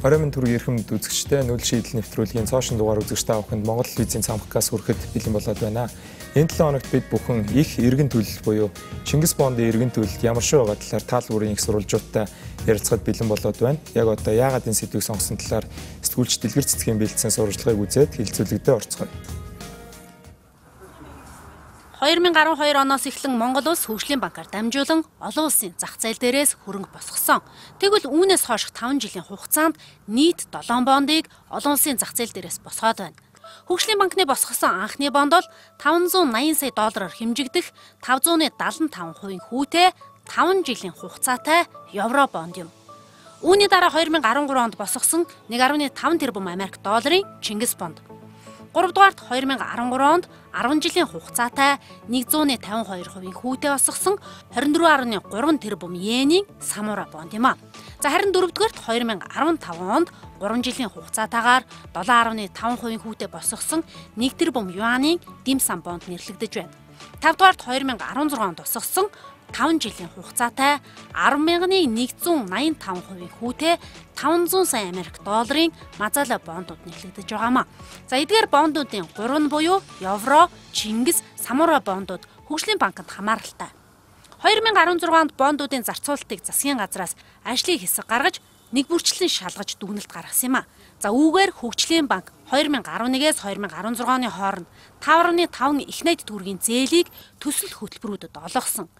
20 төгрөгийн эрхэмд үзэгчтэй нүүл шийдэл нэвтрүүлгийн цоошин дугаар үзэгчтэй авахынд Монгол телевизийн цамхгаас хүрэхэд бэлэн болоод байна. Энэ 7 хоногт бид бүхэн их эргэн төлөл буюу Чингис Бондын эргэн төлөлд ямар шүү байгаа талаар таал бүрийн их сурвалжуудтай ярилцахад бэлэн болоод байна. Яг одоо яагаад энэ сэдвийг сонгосон талаар сэтгүүлч Дэлгэр цэцгийн бэлдсэн сурвалжлагыг үзээд хэлэлцүүлэгдээ орцгоё. 2012 оноос эхлэн Монгол улс хөгжлийн банкар дамжуулан олон улсын зах зээл дээрээс хөрөнгө босгосон. Тэгвэл үүнээс хойш 5 жилийн хугацаанд нийт 7 бондыг олон улсын зах зээл дээрээс босгоод байна. Хөгжлийн банкны босгосон анхны бонд бол $580 сая хэмжигдэх 575% хүүтэй 5 жилийн хугацаатай евро бонд юм. Үүний дараа 2013 онд босгосон 1.5 тэрбум Америк долларын Чингис бонд. 3 дугаарт 2013 онд 10 жилийн хугацаатай 152% хүүтэй босгосон 24.3 тэрбум йений Самура бонд юм а. За харин 4 дугаарт 2015 онд 3 жилийн хугацаатаагаар 7.5% хүүтэй босгосон 1 тэрбум юаний Димсан бонд нэрлэгдэж байна. 5 дугаарт 2016 онд босгосон 5 жилийн хугацаатай 10,185% хүүтэй 500 сая Америк долларын Мазала бондууд нэрлэгдэж байгаамаа. За эдгээр бондуудын 3 нь буюу евро, Чингис, Самура бондууд хөгжлийн банкнд хамааралтай. 2016 онд бондуудын зарцуулалтыг засгийн газраас ажлын хэсэг гаргаж нэг бүрчлэн шалгаж дүгнэлт гаргасан юм а. За үүгээр хөгжлийн банк 2011-ээс 2016 оны хооронд 5.5 их найт төгрөгийн зээлийг төсөл хөтөлбөрүүдэд олгосон.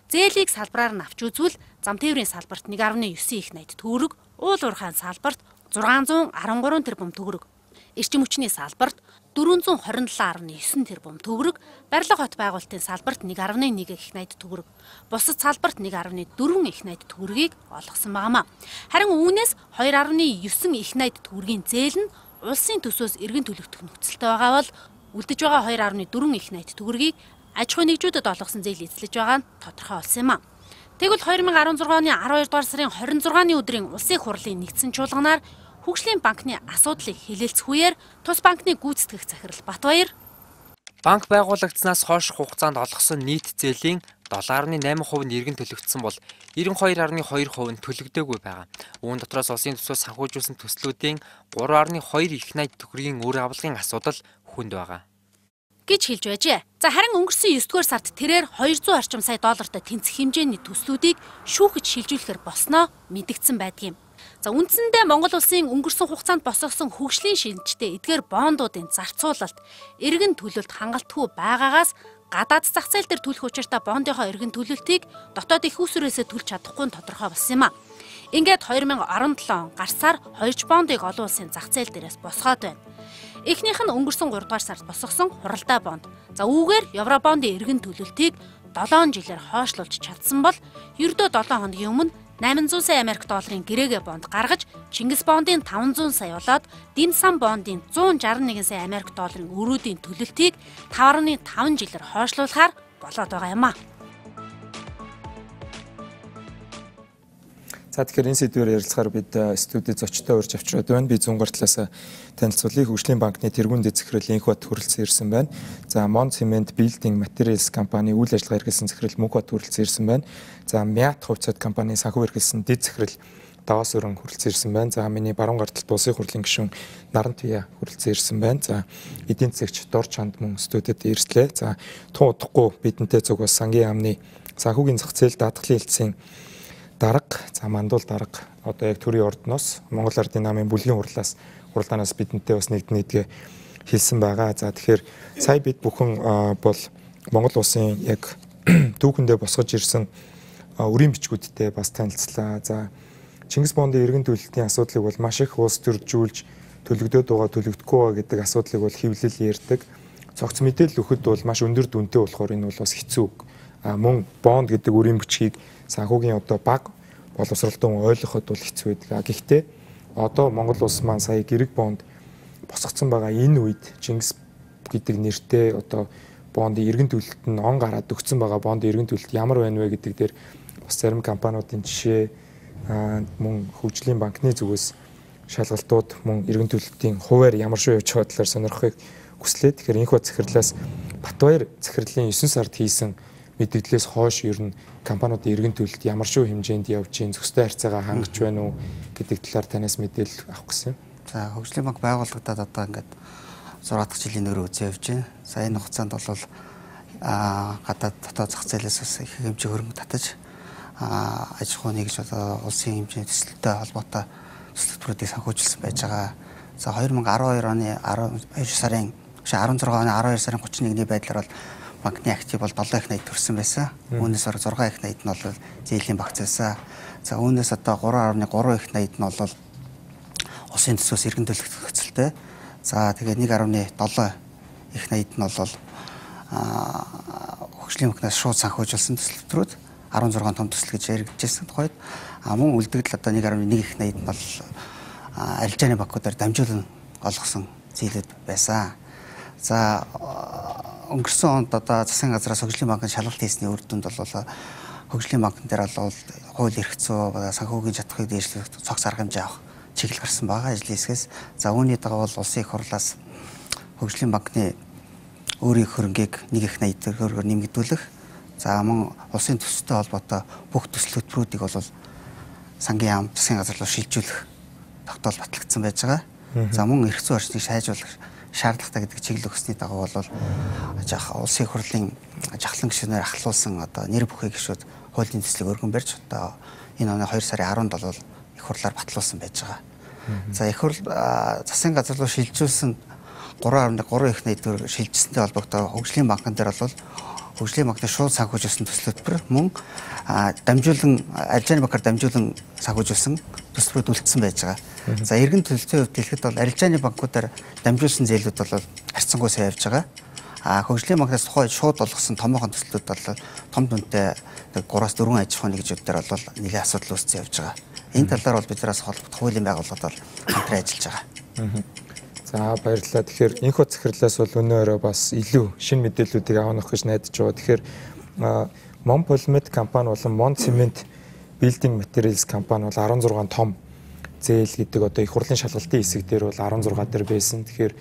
Зээлийг салбараар нь авч үзвэл зам тээврийн салбарт 1.9 их найт төгрөг, уул уурхайн салбарт 613 тэрбум төгрөг, эрчим хүчний салбарт 427.9 тэрбум төгрөг, барилга хот байгуулалтын салбарт 1.1 их найт төгрөг, бусад салбарт 1.4 их найт төгрөгийг олгосон байнамаа. Харин үүнээс 2.9 их найт төгрөгийн зээл нь улсын төсөөс эргэн төлөгдөх нөхцөлтэй байгаа бол үлдэж байгаа 2.4 их найт төгрөгийг аж ахуй нэгжүүдэд олгосон зээл эзлэж байгаа нь тодорхой болсон юм а. Тэгвэл 2016 оны 12 дугаар сарын 26-ны өдрийн улсын хурлын нэгдсэн чуулганаар хөгжлийн банкны асуудлыг хэлэлцэх үеэр тус банкны гүйцэтгэх захирал Батбаяр банк байгуулагдсанаас хойш хугацаанд олгосон нийт зээлийн 7.8% нь эргэн төлөгдсөн бол 92.2% нь төлөгдөөгүй байгаа. Үүн дотроос улсын төсөөс санхүүжүүлсэн төслүүдийн 3.2 их найт төгрөгийн үр авалгын асуудал хүнд байгаа гэж хэлж байжээ. За харин өнгөрсөн 9 дугаар сард тэрээр 200 орчим сая доллартай тэнцэх хэмжээний төслүүдийг шүүхэж шилжүүлэхээр болсноо мэдэгдсэн байдгийн. За үндсэндээ Монгол улсын өнгөрсөн хугацаанд босгосон хөгжлийн шинжтэй эдгээр бондуудын зарцуулалт эргэн төлөлт хангалтгүй байгаагаас гадаад зах зээл дээр төлөх учиртай бондынхоо эргэн төлөлтийг дотоод их усүрээсээ төлж чадахгүй нь тодорхой болсон юм а. Ингээд 2017 он гарсаар 2 бондыг олон улсын зах зээл дээрээс босгоод байна. Эхнийх нь өнгөрсөн 3 дугаар сард босгосон хуралдай бонд. За үүгээр евробондын эргэн төлөлтийг 7 жилээр хойшлуулж чадсан бол ердөө 7 хоногийн өмнө 800 сая Америк долларын гэрээгээ бонд гаргаж Чингис бондын 500 сая болоод Димсан бондын 161 сая Америк долларын өрүүдийн төлөлтийг 5.5 жилээр хойшлуулахаар болоод байгаа юм а. За тэгэхээр энэ сэдвээр ярилцахаар бид студид зочтой урьж авчираад байна. Би Зүүн гартлаас танилцуулъя. Хөгжлийн банкны тэргуун дэд захирал Инхбат хүрэлцэн ирсэн байна. За Мон Цемент Building Materials компани үйл ажиллагаа эрхэлсэн захирал Мөнхбат хүрэлцэн ирсэн байна. За Мят хувьцаат компани санхүү эрхэлсэн дэд захирал Даваас өрөн хүрэлцэн ирсэн байна. За миний баруун гарталт улсын хурлын гишүүн Нарантуя хүрэлцэн ирсэн байна. За эдийн засагч Дор Чанд мөн студид ирслээ. За тун удахгүй бидэнтэй зүг бас сангийн яамны санхүүгийн зах зээл даатгалын хэлтсийн дарга, за мандуул дарга одоо яг төрийн ордноос Монгол Ардын намын бүлгийн хуралдаанаас бидэнтэй бас нэгднийдгээ хэлсэн байгаа. За тэгэхээр сая бид бүхэн бол Монгол улсын яг түүхэндээ босгож ирсэн өрийн бичгүүдтэй бас танилцлаа. За Чингис бондын эргэн төлөлтийн асуудлыг бол маш их улс төржүүлж төлөгдөөд байгаа төлөгдөхгүй байгаа гэдэг асуудлыг бол хэвлэл ярьдаг. Цогц мэдээлэл өгөхөд бол маш өндөр дүнтэй болохоор энэ бол бас хэцүү. Мөн бонд гэдэг өрийн бичгийг санхүүгийн одоо баг боловсролтой ойлгоход бол хэцүү байдаг. Гэхдээ одоо Монгол улс маань сая гэрэг бонд босгоцсон байгаа энэ үед Чингис гэдэг нэртэй одоо бондын эргэн төлөлт нь он гараад өгсөн байгаа бондын эргэн төлөлт ямар байна вэ гэдэг дээр бас зарим компаниудын жишээ мөн хөгжлийн банкны зүгээс шалгалтууд мөн эргэн төлөлтийн хуваар ямар шүү явж байгаа талаар сонирхохыг хүслээ. Тэгэхээр Инхбат захирлаас Батбаяр захирлын 9 сард хийсэн мэдээлэлээс хойш ер нь компаниудын иргэн төлөлт ямар шүү хэмжээнд явж гин зөвхөн харьцаагаа хангаж байна уу гэдэг талаар танаас мэдээлэл авах гэсэн. За хөгжлийн банк байгуулагдаад одоо ингээд 6 дахь жилийн өрөө үзээ явж байна. За энэ хугацаанд бол гадаад дотоод зах зээлээс бас их хэмжээ хөрөнгө татаж аж ахуй нэгж одоо улсын хэмжээний төсөлтөй холбоотой төсөлтүүдийг санхүүжилсэн байж байгаа. За 2012 оны 16 оны 12 сарын 31-ний байдлаар бол банкны актив бол 7 их найд төрсэн байсан. Үүнээс бараг 6 их найд нь бол зээлийн багц байсан. За үүнээс одоо 3.3 их найд нь бол улсын төсвөөс иргэн төлөх нөхцөлтэй. За тэгээ 1.7 их найд нь бол хөгжлийн банкнаас шууд санхүүжилсэн төсөлтрүүд 16 том төсөл гэж яригдчихсэн тухайд мөн үлдэгдэл одоо 1.1 их найд нь бол арилжааны банкудаар дамжуулан олгосон зээлүүд байсан. За өнгөрсөн онд одоо засгийн газраас хөгжлийн банкны шалгалт хийсний үр дүнд бол хөгжлийн банкн дээр бол хууль эрх зүй санхүүгийн чадхыг дээшлэх цогц арга хэмжээ авах чиглэл гарсан байгаа ажлын хэсгээс. За үүний дагуу бол улсын их хурлаас хөгжлийн банкны өөрийн хөрөнгийг 1 их 80 төгрөгөөр нэмэгдүүлэх. За мөн улсын төсөлтэй холбоотой бүх төсөл хөтөлбөрүүдийг бол сангийн яам засгийн газар руу шилжүүлэх тогтоол батлагдсан байж байгаа. За мөн эрх зүйн орчныг сайжруулах шаардлагатай гэдэг чиглэл өгсөний дагуу бол улсын их хурлын жахлан гишүүнээр ахлуулсан одоо нэр бүхий гишүүд хуулийн төслийг өргөн барьж одоо энэ оны 2 сарын 10-нд бол их хурлаар батлуулсан байж байгаа. За их хурл засгийн газар руу шилжүүлсэн 3.3 их найд төгрөг шилжсэнтэй холбоотой хөгжлийн банкн дээр бол хөгжлийн банкны шууд санхүүжилсэн төсөл хөтөлбөр мөн дамжуулан арилжааны банкаар дамжуулан санхүүжилсэн төсөлбөрүүд үлдсэн байж байгаа. За иргэн төлөлтийн хувьд хэлэхэд бол арилжааны банкудаар дамжуулсан зээлүүд бол харьцангуй сайн явж байгаа. Хөгжлийн банкнаас тухайн шууд олгосон томоохон төслүүд бол том дүнтэй 3-4 аж ахуйн нэгжүүдээр бол нэлээд асуудал үүссэн явж байгаа. Энэ талаар бол биднээс холбогдох хуулийн байгууллагууд бол хамтран ажиллаж байгаа. За баярлалаа. Тэгэхээр энэхүү захирлаас бол өнөөдөр бас илүү шинэ мэдээллүүдийг авах гэж найдаж байгаа. Тэгэхээр Мон Полимет компани болон Мон Цемент Building Materials компани бол 16 том зээл гэдэг одоо их хурлын шалгалтын хэсэг дээр бол 16 дээр байсан. Тэгэхээр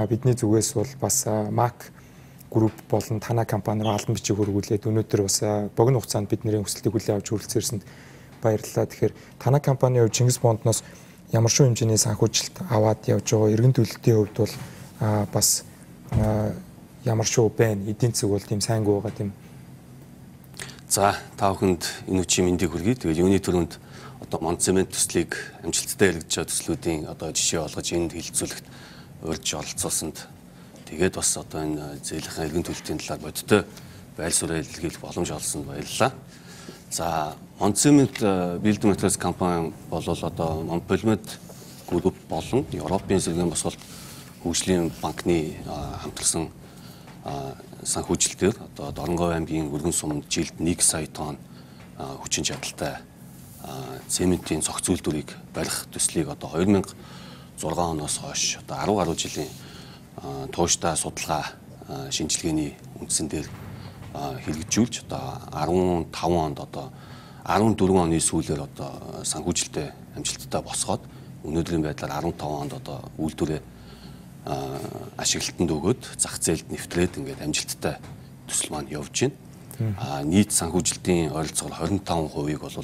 бидний зүгээс бол бас МАК групп болон Тана компани руу албан бичиг хөрвүүлээд өнөөдөр бас богино хугацаанд бидний хүсэлтийг хүлээн авч хүрэлцээрсэнд баярлалаа. Тэгэхээр Тана компани хувьд Чингис бондноос ямар шүү хэмжээний санхүүжилт аваад явж байгаа. Иргэн төлөлтийн хувьд бол бас ямар шүү байна. Эдийн засаг бол тийм сайнгүй байгаа тийм. За та бүхэнд энэ үчийн мэндийг хүргэе. Тэгээд юуны төрөнд одоо Мон Цемент төслийг амжилттай хэрэгжиж байгаа төслүүдийн одоо жишээ олгож энд хилцүүлэхт урьж оролцуулсанд тэгээд бас одоо энэ зээлийн иргэн төлөлтийн талаар бодиттой байр суурь илэрхийлэх боломж олсонд баярлалаа. За Мон Цемент Building Materials компани бол одоо Мон Полимет групп болон Европын сэргээн босголт хөгжлийн банкны хамтарсан санхүүжилтээр одоо Дорноговь аймгийн өргөн суманд жилд 1 сая тонн хүчин чадалтай цементийн цогц үйлдвэрийг барих төслийг одоо 2006 оноос хойш одоо 10 гаруй жилийн тууштай судалгаа шинжилгээний үндсэн дээр хэрэгжүүлж одоо 15 онд одоо 14 оны сүүлээр одоо санхүүжилттэй амжилттай босгоод өнөөдрийн байдлаар 15 онд одоо үйлдвэрээ ашиглалтанд өгөөд зах зээлд нэвтрээд ингээд амжилттай төсөл маань явж байна. Нийт санхүүжилтийн ойролцоогоор 25%-ийг бол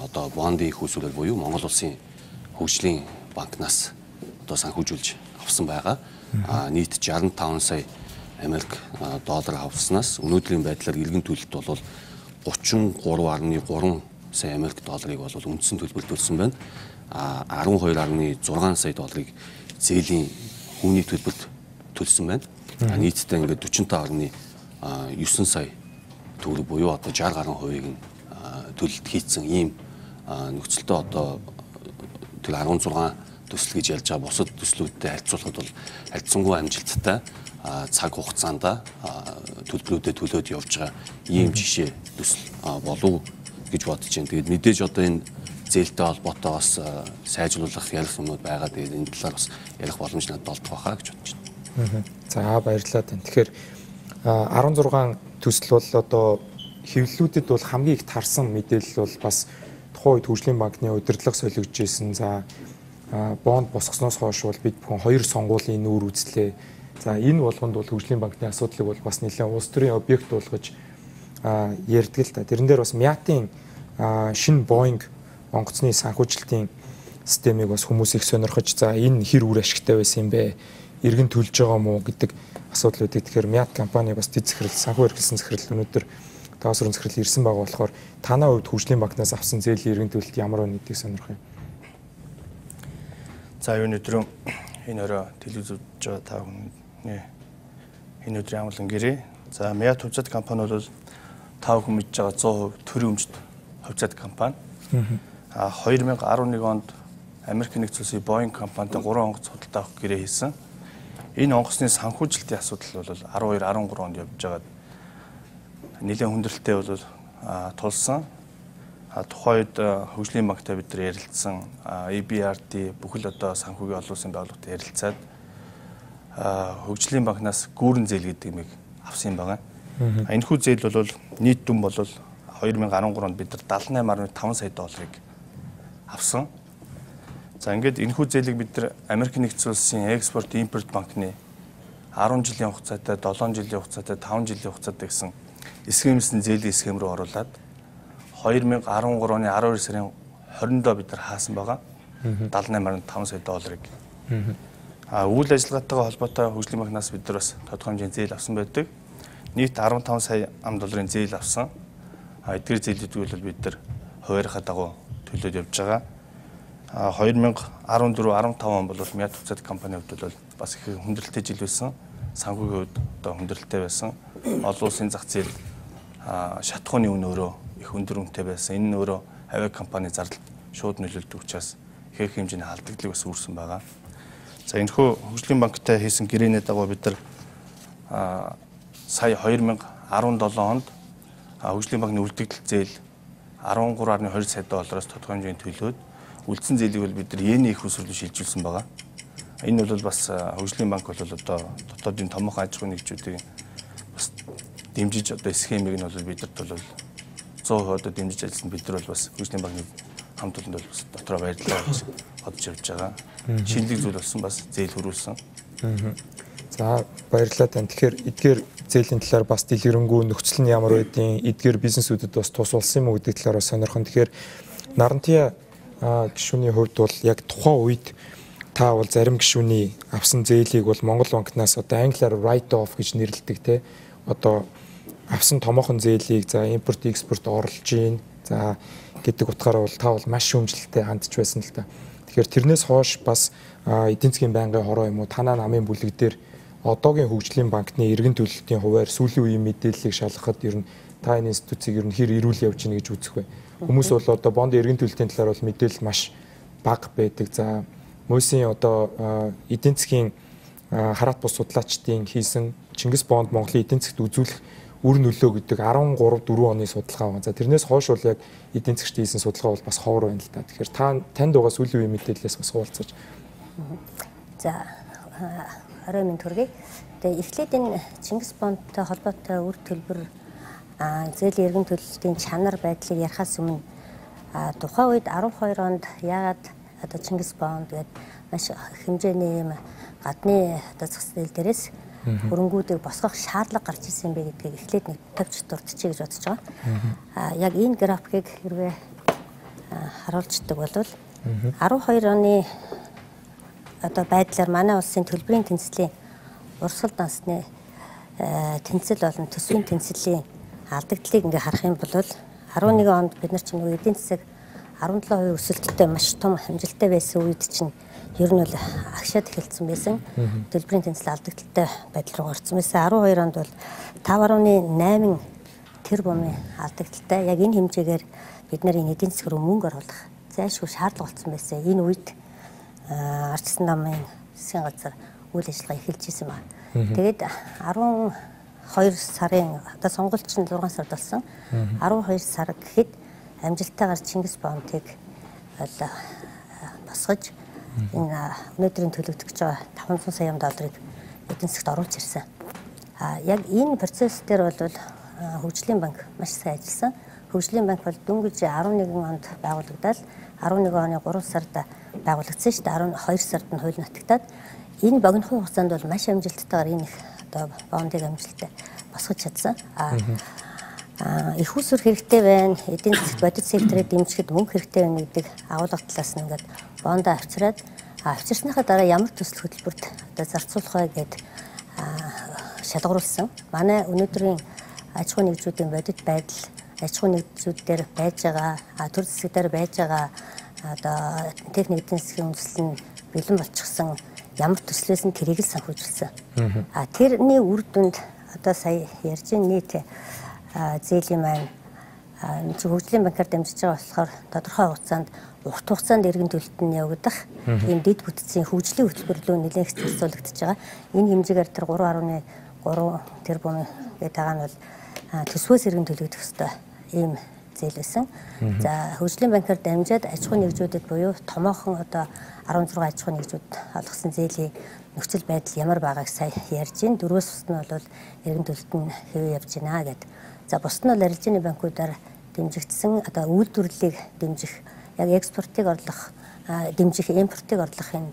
одоо бондын их усүрээр буюу Монгол улсын хөгжлийн банкнаас одоо санхүүжүүлж авсан байгаа. Нийт 65 сая Америк доллар авснаас өнөөдрийн байдлаар иргэн төлөлт бол 33.3 сая Америк долларыг бол үндсэн төлбөртүүлсэн байна. 12.6 сая долларыг зээлийн хүний төлбөрт төлсөн байна. Нийтдээ ингээд 45.9 сая төгрөг буюу одоо 60 гаруй хувийг нь төлөлт хийцэн ийм нөхцөлтөө одоо тэр 16 төсөл гэж ярьж байгаа бусад төслүүдтэй харьцуулахад бол харьцангуй амжилттай цаг хугацаанд төлбөрүүдэд төлөөд явж байгаа ийм жишээ төсөл болов гэж бодож байна. Тэгээд мэдээж одоо энэ зээлтэй холбоотой бас сайжруулах ярих юмуд байгаа. Тэгээд энэ талаар бас ярих боломж надад олдох байхаа гэж бодож байна. За баярлалаа тань. Тэгэхээр 16 төсөл бол одоо хэвлэлүүдэд бол хамгийн их тарсан мэдээлэл бол бас тухайн үед хөгжлийн банкны удирдлага солигдож исэн. За бонд босгосноос хойш бол бид бүхэн 2 сонгуулийн нүүр үзлээ. За энэ болгонд бол хөгжлийн банкны асуудлыг бол бас нэлээд улс төрийн объект болгож ярьдаг л та. Тэрэн дээр бас Miat-ийн шинэ Boeing онгоцны санхүүжилтийн системийг бас хүмүүс их сонирхож за энэ хэр үр ашигтай байсан юм бэ? Иргэн төлж байгаа мó гэдэг асуудлуудыг тэгэхээр Miat компани бас дэд захирал санхүү эрхэлсэн захирал өнөөдөр таасрын захирал ирсэн байгаа болохоор танаа хувьд хөгжлийн банкнаас авсан зээлийн иргэн төлөлт ямар вэ гэдгийг сонирх юм. За өнөөдөр энэ өрөө телевиз үзэж байгаа та бүхэн энэ өдрийн амгалан гэрээ. За Miat хувьцаат компани бол та бүхэн мэдж байгаа 100% төрийн өмчт хувьцаат компани. 2011 онд Америк нэгдсэн улсын Boeing компанитай 3 онгоц худалдаа авах гэрээ хийсэн. Энэ онгоцны санхүүжилтийн асуудал бол 12-13 онд явж байгаад нэлээд хүндрэлтэй бол тулсан. Тухайн үед хөгжлийн банктай бид нар ярилцсан EBRD бүхэл одоо санхүүгийн олон улсын байгууллагатай ярилцаад хөгжлийн банкнаас гүүрэн зээл гэдэг юмыг авсан юм байна. Энэхүү зээл бол нийт дүн бол 2013 онд бид нар 78.5 сая долларыг авсан. За ингээд энэхүү зээлийг бид нар Америк нэгдсэн улсын Экспорт Импорт банкны 10 жилийн хугацаатай, 7 жилийн хугацаатай, 5 жилийн хугацаатай гэсэн схемсэн зээлийн схем рүү оруулаад 2013 оны 12 сарын 20-нд бид нар хаасан байгаа 78.5 сая долларыг. Үйл ажиллагаатайгаа холбоотой хөгжлийн банкнаас бид нар бас тодорхой хэмжээний зээл авсан байдаг. Нийт 15 сая ам долларын зээл авсан. Эдгээр зээлүүдийг бол бид нар хуваарийнхаа дагуу төлөөд явж байгаа. 2014-15 он бол Miat хувьцаат компани хувьд бол бас их хүндрэлтэй жил байсан. Санхүүгийн хувьд одоо хүндрэлтэй байсан. Олон улсын зах зээл шатхууны үн өөрөө их өндөр үнэтэй байсан. Энэ нь өөрөө авиа компани зардалд шууд нөлөөлдөг учраас их хэмжээний алдагдлыг бас үүссэн байгаа. За энэхүү хөгжлийн банктай хийсэн гэрээний дагуу бид нар сая 2017 онд хөгжлийн банкны үлдэгдэл зээл 13.2 сая доллараас тодорхой хэмжээний төлөөд үлдсэн зээлийг бол бид нар йений их өсвөрлөөр шилжүүлсэн байгаа. Энэ бол бас хөгжлийн банк бол одоо дотоодын томоохон аж ахуйн нэгжүүдийг бас дэмжиж одоо схемийг нь бол бидэрт бол 100% одоо дэмжиж ажилласан бид нар бол бас хөгжлийн банкны хамт олонд бол бас дотроо баярлалаа гэж бодож явж байгаа. Шинэлэг зүйл болсон бас зээл хөрвүүлсэн. За баярлалаа тань. Тэгэхээр эдгээр зээлийн талаар бас дэлгэрэнгүй нөхцөл нь ямар байдیں۔ Эдгээр бизнесүүдэд бас тус болсон юм уу гэдэг талаар сонирхон. Тэгэхээр Нарантиа гишүүний хувьд бол яг тухайн үед та бол зарим гишүүний авсан зээлийг бол Монгол банкнаас одоо англиар write off гэж нэрлэдэг те. Одоо авсан томоохон зээлийг за импорт экспорт оруулж гин за гэдэг утгаараа бол та бол маш шүүмжлэлтэй хандж байсан л та. Тэгэхээр тэрнээс хойш бас эдийн засгийн байнгын хороо юм уу танаа намын бүлэг дээр одоогийн хөгжлийн банкны иргэн төлөлтийн хуваар сүүлийн үеийн мэдээллийг шалгахад ер нь та энэ институцийг ер нь хэр эрүүл явж гинэ гэж үзэх вэ? Хүмүүс бол одоо бонд иргэн төлөлтийн талаар бол мэдээлэл маш бага байдаг. За Мөсийн одоо эдийн засгийн хараат бус судлаачдын хийсэн Чингис бонд Монголын эдийн засгт үзүүлэх үр нөлөө гэдэг 13-4 оны судалгаа байна. За тэрнээс хойш бол яг эдийн засгт хийсэн судалгаа бол бас ховор байна л да. Тэгэхээр танд байгаа сүүлийн үеийн мэдээллээс бас хуваалцаж. За орой минь төргий. Тэгээ эхлээд энэ Чингис бондтой холбоотой үр төлбөр зээлийн иргэн төлөлтийн чанар байдлыг ярихаас өмнө тухайн үед 12 онд яагаад одоо Чингис бонд гэдэг маш хэмжээний юм гадны одоо зах зээл дээрээс хөрөнгүүдийг босгох шаардлага гарч ирсэн бэ гэдгийг эхлээд нэг тавьж дурдчихъя гэж бодож байгаа. Яг энэ графикийг хэрвээ харуулцдаг бол 12 оны одоо байдлаар манай улсын төлбөрийн тэнцлийн урсгал дансны тэнцэл болон төсвийн тэнцлийн алдагдлыг ингээ харах юм бол 11 онд бид нар чинь эдийн засаг 17% өсөлттэй маш том хэмжилттэй байсан үед чинь ер нь бол агшаад эхэлсэн байсан. Төлбөрийн тэнцэл алдагдaltaй байдал руу орсон байсан. 12 онд бол 5.8 тэрбумын алдагдaltaй. Яг энэ хэмжээгээр бид нарын эдийн засаг руу мөнгө оруулах зайлшгүй шаардлага болсон байсан. Энэ үед Ардчилсан намын засгийн газар үйл ажиллагаа эхэлж ирсэн байна. Тэгээд 12 сарын одоо сонголт чинь 6 сард болсон. 12 сар гэхэд амжилттайгаар Чингис бондыг босгож энэ өнөөдрийн төлөгдөх гэж байгаа 500 сая долларыг эдийн засгт оруулж ирсэн. Яг энэ процесс дээр бол хөгжлийн банк маш сайн ажилласан. Хөгжлийн банк бол дөнгөж 11 онд байгуулагдаад 11 оны 3 сард байгуулагдсан шүү дээ. 12 сард нь хууль нотогдоод энэ богинохон хугацаанд бол маш амжилттайгаар энэ их одоо бондыг амжилттай босгож чадсан. их усүр хэрэгтэй байна. Эдийн засгийн бодит секторыг дэмжихэд мөнгө хэрэгтэй байна гэдэг агуулга талаас нь ингээд бондоо авчираад авчирсныхаа дараа ямар төсөл хөтөлбөрт одоо зарцуулах вэ гэдэг шалгаруулсан. Манай өнөөдрийн аж ахуй нэгжүүдийн бодит байдал, аж ахуй нэгжүүд дээр байж байгаа, төр засаг дээр байж байгаа одоо техник эдийн засгийн үндэслэл нь бэлэн болчихсон ямар төслөөс нь тэрийг л санхүүжүүлсэн. Тэрний үр дүнд одоо сая ярьж нийт зээлийн маань хөгжлийн банкар дамжиж байгаа болохоор тодорхой хугацаанд урт хугацаанд иргэн төлөлт нь явагдах ийм дэд бүтцийн хөгжлийн хөтөлбөрлөө нэлээд хэрэгцүүлэгдэж байгаа. Энэ хэмжээгээр тэр 3.3 тэрбум гэдэг байгаа нь бол төсвөөс иргэн төлөгдөх ёстой ийм зээл байсан. За хөгжлийн банкар дамжаад аж ахуй нэгжүүдэд буюу томоохон одоо 16 аж ахуй нэгжүүд олгосон зээлийн нөхцөл байдал ямар байгааг сая ярьж байна. Дөрөвс бус нь бол иргэн төлөлт нь хэвээ явж байна гэдэг. За бус нь бол арилжааны банкудаар дэмжигдсэн одоо үйлдвэрлэлийг дэмжих, яг экспортыг орлох, дэмжих, импортыг орлох энэ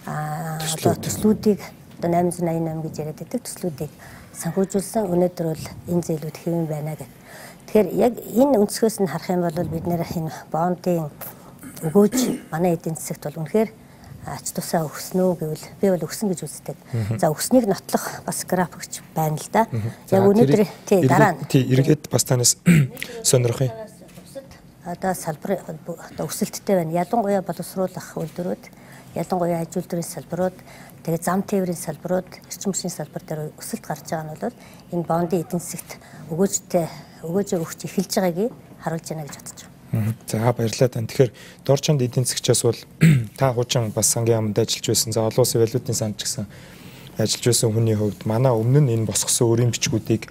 одоо төслүүдийг одоо 888 гэж яриад байдаг төслүүдийг санхүүжүүлсэн. Өнөөдөр бол энэ зээлүүд хэвэн байна гэдэг. Тэгэхээр яг энэ өнцгөөс нь харах юм бол бид нэр энэ бондын өгөөж манай эдийн засагт бол үнэхээр ач тусаа өгснөө гэвэл би бол өгсөн гэж үздэг. За өгснийг нотлох бас графикч байна л да. Яг өнөөдөр дараа нь эргээд бас танаас сонирхох юм. Одоо салбар одоо өсөлттэй байна. Ялангуяа боловсруулах үйлдвэрүүд, ялангуяа аж үйлдвэрийн салбарууд, тэгээд зам тээврийн салбарууд, эрчим хүчний салбар дээр өсөлт гарч байгаа нь бол энэ бондын эдийн засагт өгөөжөө өгч эхэлж байгааг харуулж байна гэж бодож байна. За баярлалаа тань. Тэгэхээр Дорчонд эдийн засгчаас бол та хуучин бас сангийн яамд ажиллаж байсан. За олон улсын валютын санд ч гэсэн ажиллаж байсан хүний хувьд манай өмнө нь энэ босгосон өрийн бичгүүдийг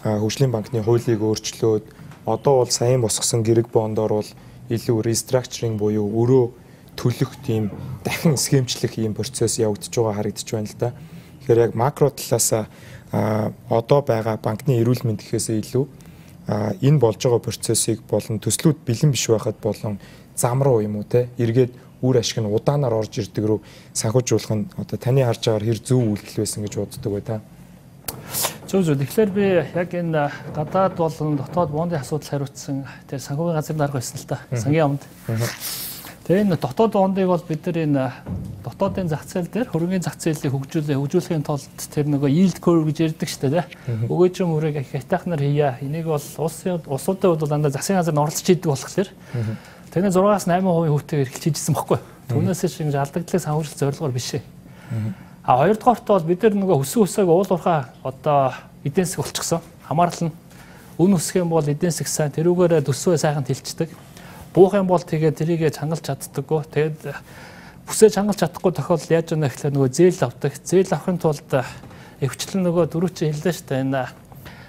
хөгжлийн банкны хуулийг өөрчлөөд одоо бол саяхан босгосон гэрэг бондоор бол илүү реструктуринг буюу өрөө төлөх тийм дахин схемчлэх ийм процесс явагдаж байгаа харагдаж байна л да. Тэгэхээр яг макро талаас одоо байгаа банкны эрүүл мэнд гэхээсээ илүү энэ болж байгаа процессыг болон төслүүд бэлэн биш байхад болон зам руу юм уу те эргээд үр ашиг нь удаанаар орж ирдэг рүү санхүүжүүлэх нь одоо таны харж байгаагаар хэр зөв үйлдэл байсан гэж боддог бай та. Зөв. Тэгэхээр би яг энэ гадаад болон дотоод бондын асуудал хариуцсан тэр санхүүгийн газрын дарга байсан л та. Сангийн яамд. Тэгээ энэ дотоод бондыг бол бид нар энэ дотоодын зах зээл дээр хөрөнгөний зах зээлийг хөгжүүлэхийн тулд тэр нөгөө yield curve гэж ярьдаг шүү дээ. Өгөөжин мөрийг хятаднаар хийя. Энийг бол улсуудын хувьд бол дандаа засгийн газар нь оролцож идэг болохоор тэрний 6-8% хүүтэйгээр эхэлж хийжсэн байхгүй. Түүнээс шиг алдагдлыг санхүүжүүлэх зорилгоор биш ээ. Хоёрдугаарт бол бид нар нөгөө өсөг уул уурхай одоо эдийн засаг болчихсон. Хамаарлал нь үн өсөх юм бол эдийн засаг сайн тэрүүгээр төсвөө сайхан тэлцдэг. Буух юм бол тэгээд тэрийгэ чангалж чаддаггүй. Тэгээд бүсээ чангалж чадахгүй тохиолдолд яаж яана гэхлээр нөгөө зээл авдаг. Зээл авахын тулд өвчлэн нөгөө дөрөвч хэллээ шүү дээ. Энэ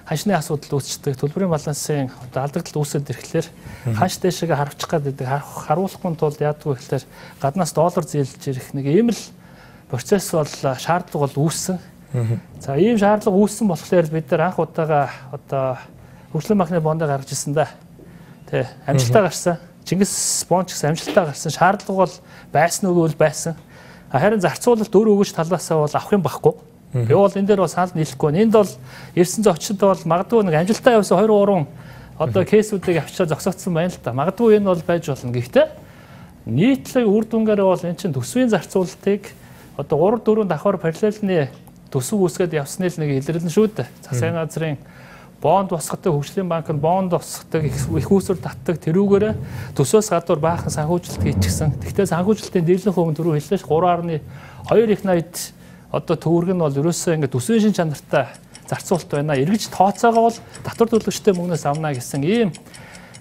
ханшны асуудал үүсчдэг. Төлбөрийн балансын одоо алдагдал үүсэд ирэхлээр ханш дэшегээ харавчих гэдэг. Харуулахгүй тулд яадгүй гэхлээр гаднаас доллар зээлж ирэх нэг ийм л процесс бол шаардлага бол үүссэн. За ийм шаардлага үүссэн болохоор бид нар анх удаага одоо хөгжлийн банкны бондыг гаргаж ирсэн да. Тэ амжилтаа гарсан. Чингис бонд ч гэсэн амжилтаа гарсан. Шаардлага бол байсан үгүй бол байсан. Харин зарцуулалт дөр өгөөж талаасаа бол авах юм байхгүй. Би бол энэ дээр бас санал нийлэхгүй. Энд бол ирсэн зочид бол магадгүй нэг амжилтаа явсан 2-3 одоо кейсүүдийг авчираа зогсоогдсон байна л да. Магадгүй энэ бол байж болно. Гэхдээ нийтлэг үр дүнгээр бол эн чинь төсвийн зарцуулалтыг одоо 3-4 давхар параллельны төсөв үүсгээд явсны л нэг илэрлэн шүү дээ. Засгийн газрын бонд босгодог, хөгжлийн банк нь бонд босгодог, их усүр татдаг тэрүүгээр төсөөс гадуур баахан санхүүжилт хийчихсэн. Тэгвэл санхүүжилтийн дийлэнх хувь дөрөв хэллээ ш 3.2 их 80 одоо төгрөг нь бол ерөөсөө ингээд төсвийн шин чанартай зарцуулалт байна. Эргэж тооцоогоо бол татвар төлөгчтэй мөнгнөөс авна гэсэн ийм